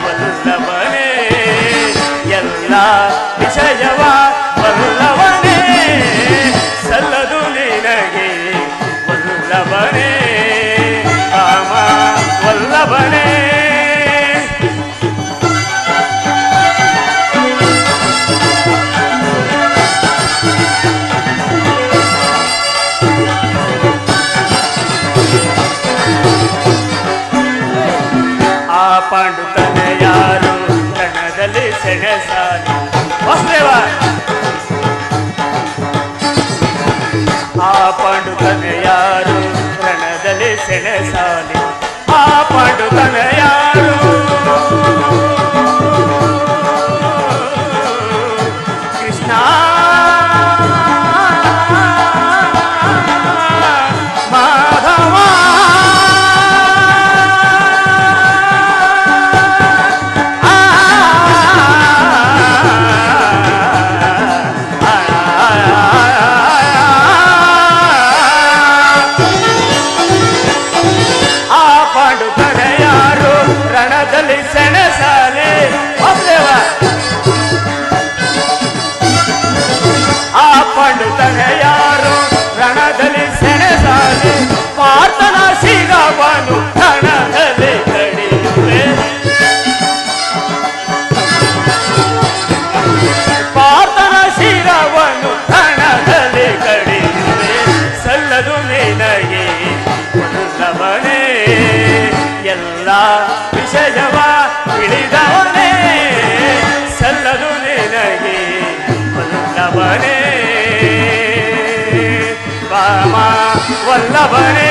ವಲ್ಲಭನೇ ಎಲ್ಲ ವಿಷಯವ ವಲ್ಲಭನೇ ಸಲ್ಲದು ನಿನಗೆ ವಲ್ಲಭನೇ ಕಾಮ ವಲ್ಲಭನೇ ಆ ಪಾಂಡುತನ ಯಾರು ಕಣದಲ್ಲಿ ಸೆಣಸಾಲಿ ವಾಸುದೇವ ಆ ಪಾಂಡುತನ ಯಾರು ರಣದಲ್ಲಿ ಸೆಣಸಾಲಿ ಆ ಪಾಂಡುತನ ಯಾರು ಕೃಷ್ಣ ಮಾಧವ ರಣದಲ್ಲಿ ಸೆಣಸಾಲೆ ವಾಸುದೇವ ಆ ಪಾಂಡುತನ ಯಾರು ರಣದಲ್ಲಿ ಸೆಣಸಾಲೆ ಪಾರ್ಥನ ಶಿರವನು ರಣದಲ್ಲಿ ಕಡಿಯುವೆ ಪಾರ್ಥನ ಶಿರವನು ರಣದಲ್ಲಿ ಕಡಿಯುವೆ ಸಲ್ಲದು ನಿನಗೆ ವಲ್ಲಭನೇ ಎಲ್ಲ ವಿಷಯವ ತಿಳಿದವನೇ ಸಲ್ಲದು ನಿನಗೆ ವಲ್ಲಭನೇ ವಾಮ ವಲ್ಲಭನೇ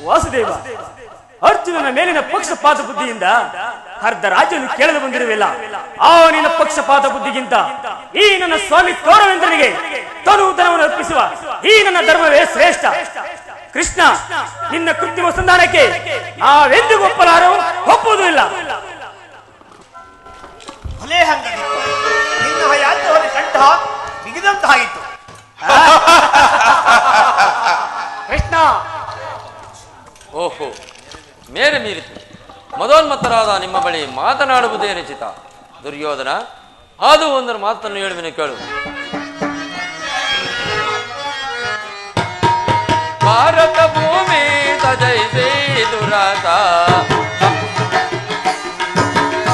ವಾಸುದೇವ ಅರ್ಜುನನ ಮೇಲಿನ ಪಕ್ಷಪಾತ ಬುದ್ಧಿಯಿಂದ ಅರ್ಧ ರಾಜ್ಯವನ್ನು ಕೇಳಲು ಬಂದಿರುವಿಲ್ಲ ಆ ನಿನ್ನ ಪಕ್ಷಪಾತ ಬುದ್ಧಿಗಿಂತ ಈ ನನ್ನ ಸ್ವಾಮಿ ಗೌರವೇಂದ್ರನಿಗೆ ತನುಧನವನ್ನು ಅರ್ಪಿಸುವ ಈ ನನ್ನ ಧರ್ಮವೇ ಶ್ರೇಷ್ಠ ಕೃಷ್ಣ ನಿನ್ನ ಕೃತ್ರಿಮ ಸಂಧಾನಕ್ಕೆ ನಾವೆಂದಿಗೂ ಒಪ್ಪುವುದೂ ಇಲ್ಲ ಭಲೇ ಹಂಗದಿ ನಿನ್ನ ಹಯಾತವರ ಕಂಠ ಬಿಗಿದಂತಾಯಿತು ಕೃಷ್ಣ ಓಹೋ ಮೇರೆ ಮೀರಿತು ಮದೋನ್ಮತ್ತರಾದ ನಿಮ್ಮ ಬಳಿ ಮಾತನಾಡುವುದೇ ನಿಶ್ಚಿತ ದುರ್ಯೋಧನ ಅದು ಒಂದರ ಮಾತನ್ನು ಹೇಳುವೆನು ಕೇಳು ಭಾರತ ಭೂಮಿ ತಜೈಸೇ ದುರಾತ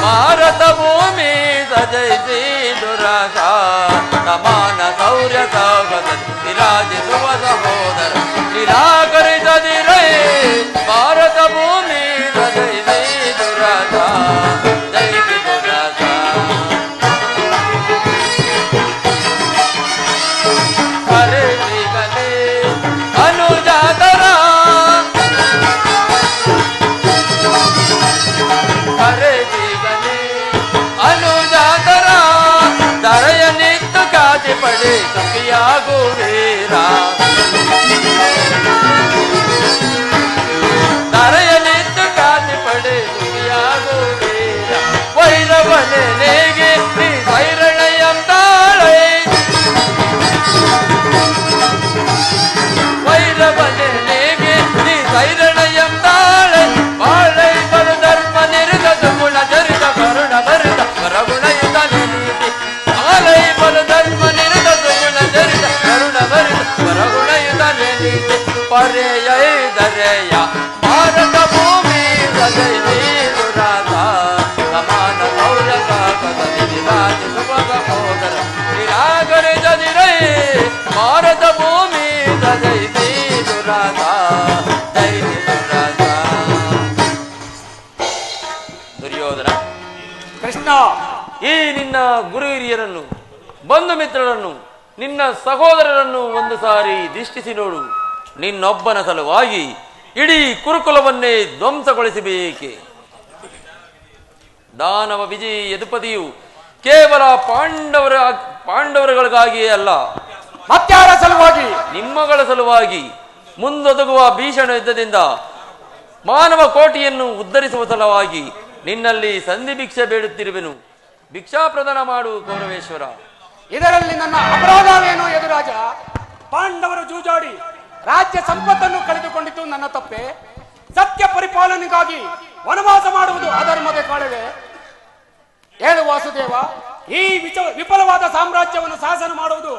ಭಾರತ ಭೂಮಿ ತಜೈಸೇ ದುರಾತ ಸಮಾನ ಶೌರ್ಯ ಸಾಗತ ವಿರಾಜಿಸುವ ಸಹೋದರ ನಿರಾಕರಿಸದಿರೇ ಭಾರತ ಭೂಮಿ ತಜೈಸೇ ದುರಾತ ಜೈಸಿ ದುರಾತ ಹರೇ ಶ್ರೀಗಣೇ ಅನುಜಾತರ ಹರೇ ಶ್ರೀಗಣೇ ಅನುಜಾತರ ದರೆಯ ನಿತ್ತು ಕಾತಿ ಪಡೆ ಸುಖಿಯಾಗುವೀರ ದರೆಯ ನಿತ್ತು ಕಾತಿ ಪಡೆ ಸುಖಿಯಾಗುವೀರ ವೈರವನೆ ನೇಗೆ ನೀ ವೈರಣಯಂ ತಾಳೆ ವೈರವನೆ ನೇಗೆ ನೀ ವೈರಣಯಂ ತಾಳೆ ಬಾಳೈ ಬರು ಧರ್ಮ ನಿರುತ ಸುಗುಣ ಜರಿತ ಕರುಣ ಭರಿತ ಕರಗುಣಯುತ ನೀತಿ ಬಾಳೈ ಬರು ಧರ್ಮ ನಿರುತ ಸುಗುಣ ಜರಿತ ಕರುಣ ಭರಿತ ಗುರು ಹಿರಿಯರನ್ನು, ಬಂಧು ಮಿತ್ರರನ್ನು, ನಿನ್ನ ಸಹೋದರರನ್ನು ಒಂದು ಸಾರಿ ದಿಷ್ಟಿಸಿ ನೋಡು. ನಿನ್ನೊಬ್ಬನ ಸಲುವಾಗಿ ಇಡೀ ಕುರುಕುಲವನ್ನೇ ಧ್ವಂಸಗೊಳಿಸಬೇಕೆ? ದಾನವ ವಿಜಯಿ ಯದುಪತಿಯು ಕೇವಲ ಪಾಂಡವರುಗಳಿಗಾಗಿಯೇ ಅಲ್ಲ, ಮತ್ಯಾರ ಸಲುವಾಗಿ? ನಿಮ್ಮಗಳ ಸಲುವಾಗಿ ಮುಂದೊದಗುವ ಭೀಷಣ ಯುದ್ಧದಿಂದ ಮಾನವ ಕೋಟಿಯನ್ನು ಉದ್ಧರಿಸುವ ಸಲುವಾಗಿ ನಿನ್ನಲ್ಲಿ ಸಂಧಿ ಭಿಕ್ಷೆ ಬೇಡುತ್ತಿರುವೆನು. ಭಿಕ್ಷಾ ಪ್ರದಾನ ಮಾಡು ಕೌರವೇಶ್ವರ. ಇದರಲ್ಲಿ ನನ್ನ ಅಪರಾಧವೇನು ಯದುರಾಜ? ಪಾಂಡವರು ಜೂಜಾಡಿ ರಾಜ್ಯ ಸಂಪತ್ತನ್ನು ಕಳೆದುಕೊಂಡಿದ್ದು ನನ್ನ ತಪ್ಪೆ. ಸತ್ಯ ಪರಿಪಾಲನೆಗಾಗಿ ವನವಾಸ ಮಾಡುವುದು ಅಧರ್ಮದ ಕಾಳವೆ. ಹೇಳು ವಾಸುದೇವ, ಈ ವಿಫಲವಾದ ಸಾಮ್ರಾಜ್ಯವನ್ನು ಶಾಸನ ಮಾಡುವುದು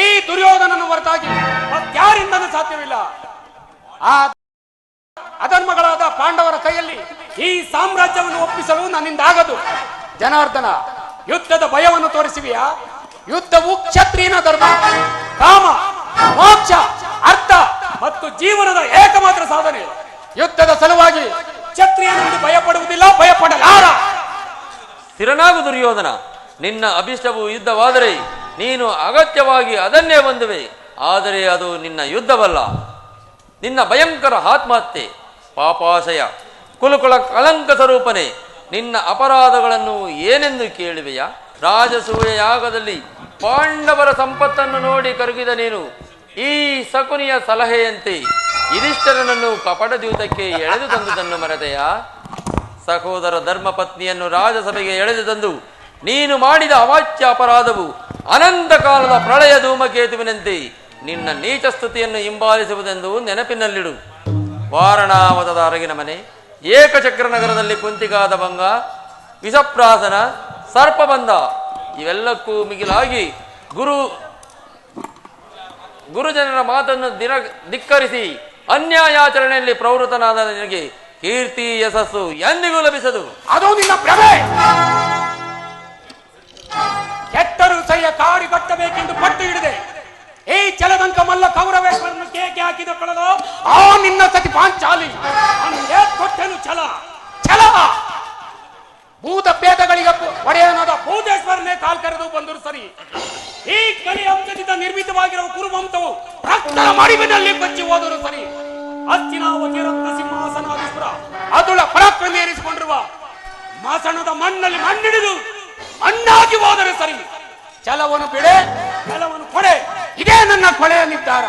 ಈ ದುರ್ಯೋಧನನ ಹೊರತಾಗಿ ಮತ್ಯಾರಿಂದನೂ ಸಾಧ್ಯವಿಲ್ಲ. ಆ ಅಧರ್ಮಗಳಾದ ಪಾಂಡವರ ಕೈಯಲ್ಲಿ ಈ ಸಾಮ್ರಾಜ್ಯವನ್ನು ಒಪ್ಪಿಸಲು ನನ್ನಿಂದ ಆಗದು. ಜನಾರ್ದನ, ಯುದ್ಧದ ಭಯವನ್ನು ತೋರಿಸಿವಿಯಾ? ಯುದ್ಧವು ಕ್ಷತ್ರಿಯನ ಧರ್ಮ. ಕಾಮ, ಮೋಕ್ಷ, ಅರ್ಥ ಮತ್ತು ಜೀವನದ ಏಕಮಾತ್ರ ಸಾಧನೆ. ಯುದ್ಧದ ಸಲುವಾಗಿ ಕ್ಷತ್ರಿಯನೆಂದು ಭಯಪಡುವುದಿಲ್ಲ, ಭಯಪಡಲಾರ. ಸ್ಥಿರನಾಗು ದುರ್ಯೋಧನ. ನಿನ್ನ ಅಭಿಷ್ಟವು ಯುದ್ಧವಾದರೆ ನೀನು ಅಗತ್ಯವಾಗಿ ಅದನ್ನೇ ಹೊಂದುವೆ. ಆದರೆ ಅದು ನಿನ್ನ ಯುದ್ಧವಲ್ಲ, ನಿನ್ನ ಭಯಂಕರ ಆತ್ಮಹತ್ಯೆ. ಪಾಪಾಶಯ, ಕುಲುಕುಲ ಕಳಂಕ ಸ್ವರೂಪನೆ, ನಿನ್ನ ಅಪರಾಧಗಳನ್ನು ಏನೆಂದು ಕೇಳುವೆಯಾ? ರಾಜಸೂಯ ಯಾಗದಲ್ಲಿ ಪಾಂಡವರ ಸಂಪತ್ತನ್ನು ನೋಡಿ ಕರಗಿದ ನೀನು ಈ ಶಕುನಿಯ ಸಲಹೆಯಂತೆ ಯುಧಿಷ್ಠಿರನನ್ನು ಕಪಟ ದ್ಯೂತಕ್ಕೆ ಎಳೆದು ತಂದುದನ್ನು ಮರೆತೆಯಾ? ಸಹೋದರ ಧರ್ಮಪತ್ನಿಯನ್ನು ರಾಜಸಭೆಗೆ ಎಳೆದು ತಂದು ನೀನು ಮಾಡಿದ ಅವಾಚ್ಯ ಅಪರಾಧವು ಅನಂತ ಕಾಲದ ಪ್ರಳಯ ಧೂಮಕೇತುವಿನಂತೆ ನಿನ್ನ ನೀಚ ಸ್ತುತಿಯನ್ನು ಹಿಂಬಾಲಿಸುವುದೆಂದು ನೆನಪಿನಲ್ಲಿಡು. ವಾರಣಾವತದ ಅರಗಿನ ಮನೆ, ಏಕಚಕ್ರ ನಗರದಲ್ಲಿ ಕುಂತಿಗಾದ ಭಂಗ, ವಿಷಪ್ರಾಸನ, ಸರ್ಪಬಂಧ ಇವೆಲ್ಲಕ್ಕೂ ಮಿಗಿಲಾಗಿ ಗುರುಜನರ ಮಾತನ್ನು ಧಿಕ್ಕರಿಸಿ ಅನ್ಯಾಯಾಚರಣೆಯಲ್ಲಿ ಪ್ರವೃತ್ತನಾದ ನಿನಗೆ ಕೀರ್ತಿ ಯಶಸ್ಸು ಎಂದಿಗೂ ಲಭಿಸದು. ಅದು ನಿನ್ನ ಭ್ರಮೆ. ಕೆಟ್ಟರು ಸಹ್ಯ ಕಾಡಿಗಟ್ಟಬೇಕೆಂದು ಪಟ್ಟು ಹಿಡಿದೆ. ಈ ಛಲದಂಕ ಮಲ್ಲ ಕೌರವೇಶ್ವರನ್ನು ಕೇಕೆ ಹಾಕಿದ ಕಳೆದ ಆ ನಿನ್ನ ಸತಿ ಪಾಂಚಾಲಿ ಕೊಟ್ಟೆನು ಛಲ ಛಲ. ಭೂತ ಭೇದಗಳಿಗೆ ಒಡೆಯನಾದ ಭೂತೇಶ್ವರನೇ ಕಾಲ್ ಕರೆದು ಬಂದರು ಸರಿ. ಈ ಕಲಿ ಅಂಶದಿಂದ ನಿರ್ಮಿತವಾಗಿರುವ ಕುರುವಂಶವು ರಕ್ತದ ಮಡಿವಿನಲ್ಲಿ ಬಚ್ಚಿ ಹೋದರು ಸರಿ. ಹಸ್ತಿನಾವತಿ ರತ್ನ ಸಿಂಹಾಸನಾಧೀಶ್ವರ ಅದುಳ ಪರಾಕ್ರಮಿ ಏರಿಸಿಕೊಂಡಿರುವ ಮಾಸಣದ ಮಣ್ಣಲ್ಲಿ ಮಣ್ಣಿಡಿದು ಮಣ್ಣಾಗಿ ಹೋದರೆ ಸರಿ. ಛಲವನ್ನು ಬಿಡೆ, ಛಲವನ್ನು ಕೊಡೆ, ಇದೇ ನನ್ನ ಕೊಳೆಯ ನಿರ್ಧಾರ.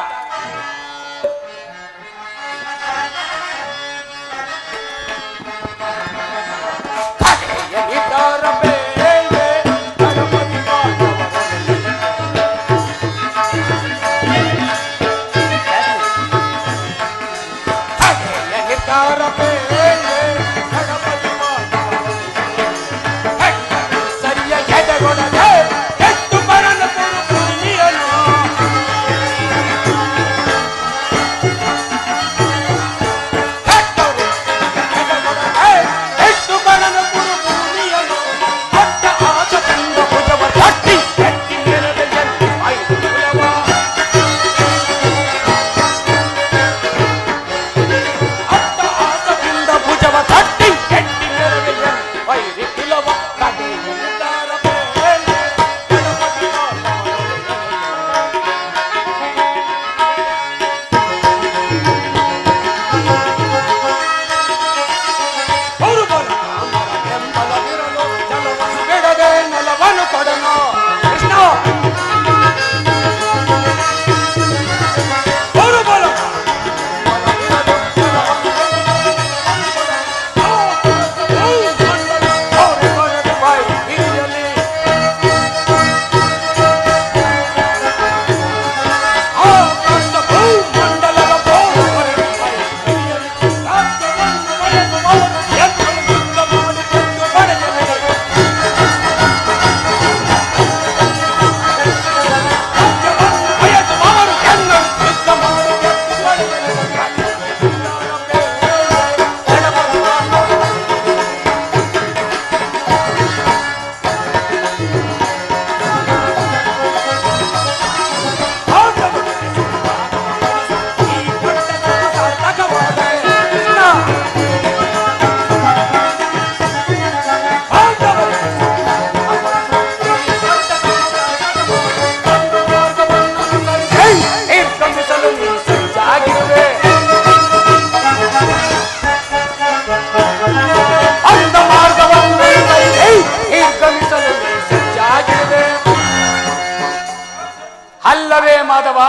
ಮಾಧವ?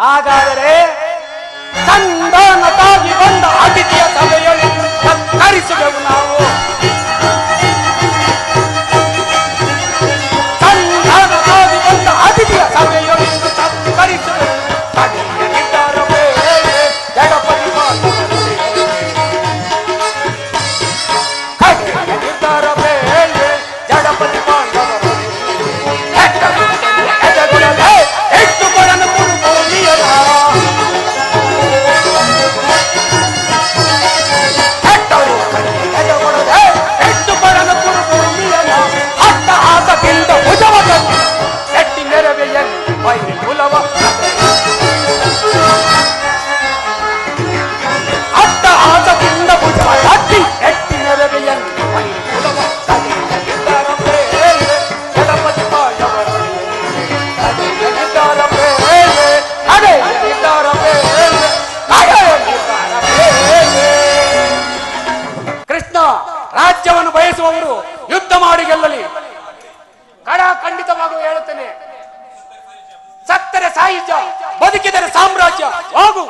ಹಾಗಾದರೆ ಸಂಧಾನಕ್ಕಾಗಿ ಬಂದ ಅತಿಥಿಯ ಸಭೆಯಲ್ಲಿ ಸತ್ಕರಿಸುವೆವು ನಾವು. ಸಂಧಾನಕ್ಕಾಗಿ ಬಂದ ಅತಿಥಿಯ ಸಭೆಯಲ್ಲಿ ಸತ್ಕರಿಸುವೆವು. ನಿರ್ಧಾರವೇ ಜಡಪತಿ ನಿರ್ಧಾರವೇ ಜಡಪತಿ ಪಾಂಡವರು ಎಷ್ಟು ಕೊಡನು ಕುರುಭೂಮಿಯರ ಎಷ್ಟು ಕೊಡನು ಕುರುಭೂಮಿಯರ ಅಟ್ಟ ಆಸದಿಂದ ಭುಜವ ಕಟ್ಟಿ ಎಟ್ಟಿ ನೆರವೆಯಲ್ಲಿ ವೈರಿ ಕುಲವ ಅಟ್ಟ ಆಸದಿಂದ ಭುಜವ ಕಟ್ಟಿ ಎಟ್ಟಿ ನೆರವೆಯಲ್ಲಿ ವೈರಿ ಕುಲವ ನಿರ್ಧಾರವೇ ಜಡಪತಿ ಪಾಂಡವರು ಕೃಷ್ಣ, ರಾಜ್ಯವನ್ನು ಬಯಸುವವರು ಯುದ್ಧ ಮಾಡಿ ಗೆಲ್ಲಲಿ. ಖಂಡಿತವಾಗೂ ಹೇಳುತ್ತೇನೆ, ಸತ್ತರೆ ಸಾಹಿತ್ಯ, ಬದುಕಿದರೆ ಸಾಮ್ರಾಜ್ಯ. ಹೋಗು,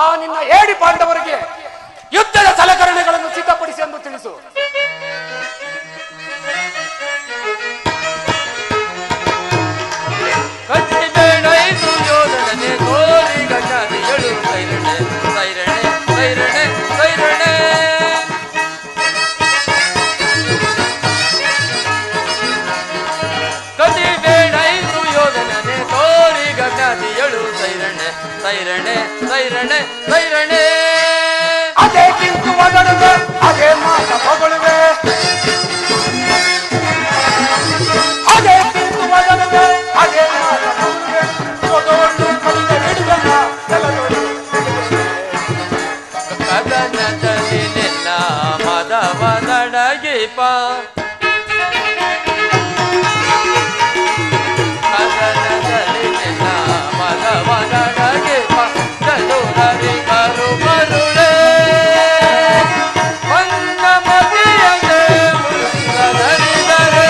ಆ ನಿನ್ನ ಏಡಿ ಪಾಂಡವರಿಗೆ ಯುದ್ಧದ ಸಲಕರಣೆಗಳನ್ನು ಸಿದ್ಧಪಡಿಸಿ ಎಂದು ತಿಳಿಸು. ಅದೇ ಕಿಂತು ಮಗಳುವೆ, ಅದೇ ಮಾತ ಮಗಳುವೆ, ಅದೇ ಕಿಂತು ಮಗಳುವೆ, ಅದೇ ಮಾತ ಮಗಳುವೆ. ಸೊದೊಂದು ಕಲಿತ ಹಿಡಿದನ ಕೆಲದೊಂದು ಕದನದಲ್ಲಿ ನಿನ್ನ ಮದವದಡಗಿಪ ಕದನದಲ್ಲಿ ನಿನ್ನ ಮದವದಡಗಿಪ ಚದುರರಿ ಕರು ಮರುಳೆ ಬಂದ ಮದಿಯಗೆ ಮುಂದರಿದರೆ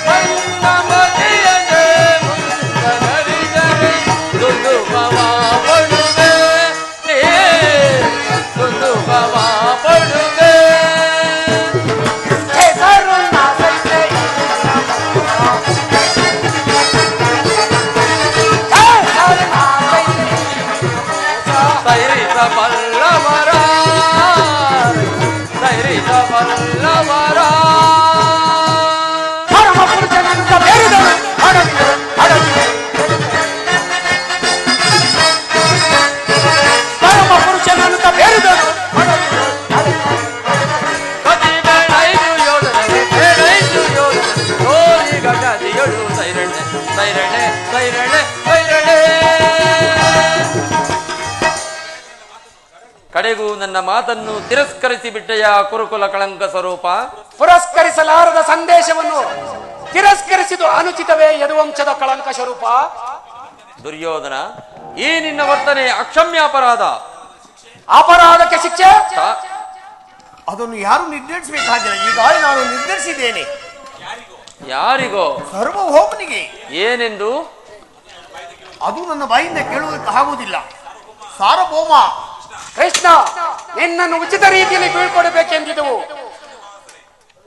ಬಂದ ಮದಿಯಗೆ ಮುಂದರಿದರೆ ದುಂದುಬವ ಪಡುವೆ ದುಂದುಬವ ಪಡುವೆ ಹೆಸರು ನಾಸೈತೆ ಧೈರ್ಯ ಬಲ್ಲವರ ಧೈರ್ಯ ಬಲ್ಲವರ ಪರಮ ಪುರುಷನಂತ ಬೇರಿದನು ಅಡಗಿದರು ಅಡಗಿದರು. ಪರಮ ಪುರುಷನಂತ ಬೇರಿದನು ಅಡಗಿದರು ಅಡಗಿದರು. ಕತಿ ಬೇಡೈದು ಯೋಧನೆ ಬೇಡೈದು ಯೋಧನೆ ಕೋರಿ ಗಗದಿಯಳು ಸೈರಣೆ ಸೈರಣೆ ಸೈರಣೆ ಸೈರಣೆ. ಕಡೆಗೂ ನನ್ನ ಮಾತನ್ನು ತಿರಸ್ಕರಿಸಿ ಬಿಟ್ಟೆಯ ಕುರುಕುಲ ಕಳಂಕ ಸ್ವರೂಪ. ಪುರಸ್ಕರಿಸಲಾರದ ಸಂದೇಶವನ್ನು ತಿರಸ್ಕರಿಸಿದು ಅನುಚಿತವೇ ಯದುವಂಶದ ಕಳಂಕ ಸ್ವರೂಪ. ದುರ್ಯೋಧನ, ಈ ನಿನ್ನ ವರ್ತನೆ ಅಕ್ಷಮ್ಯ ಅಪರಾಧ. ಅಪರಾಧಕ್ಕೆ ಶಿಕ್ಷೆ ಅದನ್ನು ಯಾರು ನಿರ್ಧರಿಸಬೇಕಾಗಿಲ್ಲ. ಈಗಾಗಲೇ ನಾನು ನಿರ್ಧರಿಸಿದ್ದೇನೆ. ಯಾರಿಗೋ? ಸರ್ವಭೌಮನಿಗೆ. ಏನೆಂದು? ಅದು ನನ್ನ ಬಾಯಿಂದ ಕೇಳುವುದಕ್ಕೆ ಆಗುವುದಿಲ್ಲ. ಸಾರ್ವಭೌಮ ಕೃಷ್ಣ, ನಿನ್ನನ್ನು ಉಚಿತ ರೀತಿಯಲ್ಲಿ ಬೀಳ್ಕೊಡಬೇಕೆಂದಿದ್ದವು.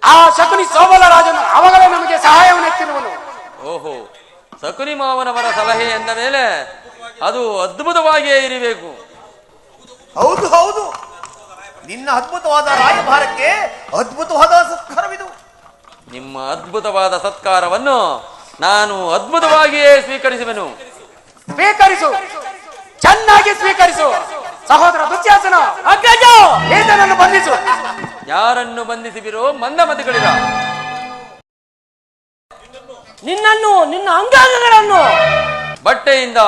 ಆ ಶಕುನಿ ಸೋಬಲ ರಾಜನು ಅವಾಗಲೇ ನಮಗೆ ಸಹಾಯವನ್ನೆತ್ತಿರುವನು. ಓಹೋ, ಶಕುನಿ ಮಾವನವರ ಸಲಹೆ ಎಂದ ಮೇಲೆ ಅದು ಅದ್ಭುತವಾಗಿಯೇ ಇರಬೇಕು. ಹೌದು ಹೌದು, ನಿನ್ನ ಅದ್ಭುತವಾದ ರಾಯಭಾರಕ್ಕೆ ಅದ್ಭುತವಾದ ಸತ್ಕಾರವಿದು. ನಿಮ್ಮ ಅದ್ಭುತವಾದ ಸತ್ಕಾರವನ್ನು ನಾನು ಅದ್ಭುತವಾಗಿಯೇ ಸ್ವೀಕರಿಸುವೆನು. ಸ್ವೀಕರಿಸು, ಚೆನ್ನಾಗಿ ಸ್ವೀಕರಿಸು. ಸಹೋದರ ದುಶ್ಯಾಸನ, ಅಗ್ರಜ, ಈತನನ್ನು ಬಂಧಿಸು. ಯಾರನ್ನು ಬಂಧಿಸಿಬಿರೋ ಮಂದಮತಿಗಳಿರ? ನಿನ್ನನ್ನು, ನಿನ್ನ ಅಂಗಾಂಗಗಳನ್ನು, ಬಟ್ಟೆಯಿಂದ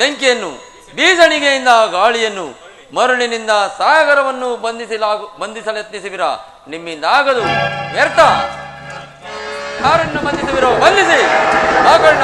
ಬೆಂಕಿಯನ್ನು, ಬೀಜಣಿಗೆಯಿಂದ ಗಾಳಿಯನ್ನು, ಮರುಳಿನಿಂದ ಸಾಗರವನ್ನು ಬಂಧಿಸಲೆತ್ನಿಸಿಬಿರ. ನಿಮ್ಮಿಂದಾಗದು, ವ್ಯರ್ಥ. ಯಾರನ್ನು ಬಂಧಿಸುವಿರೋ ಬಂಧಿಸಿ. ಮಗಳನ್ನ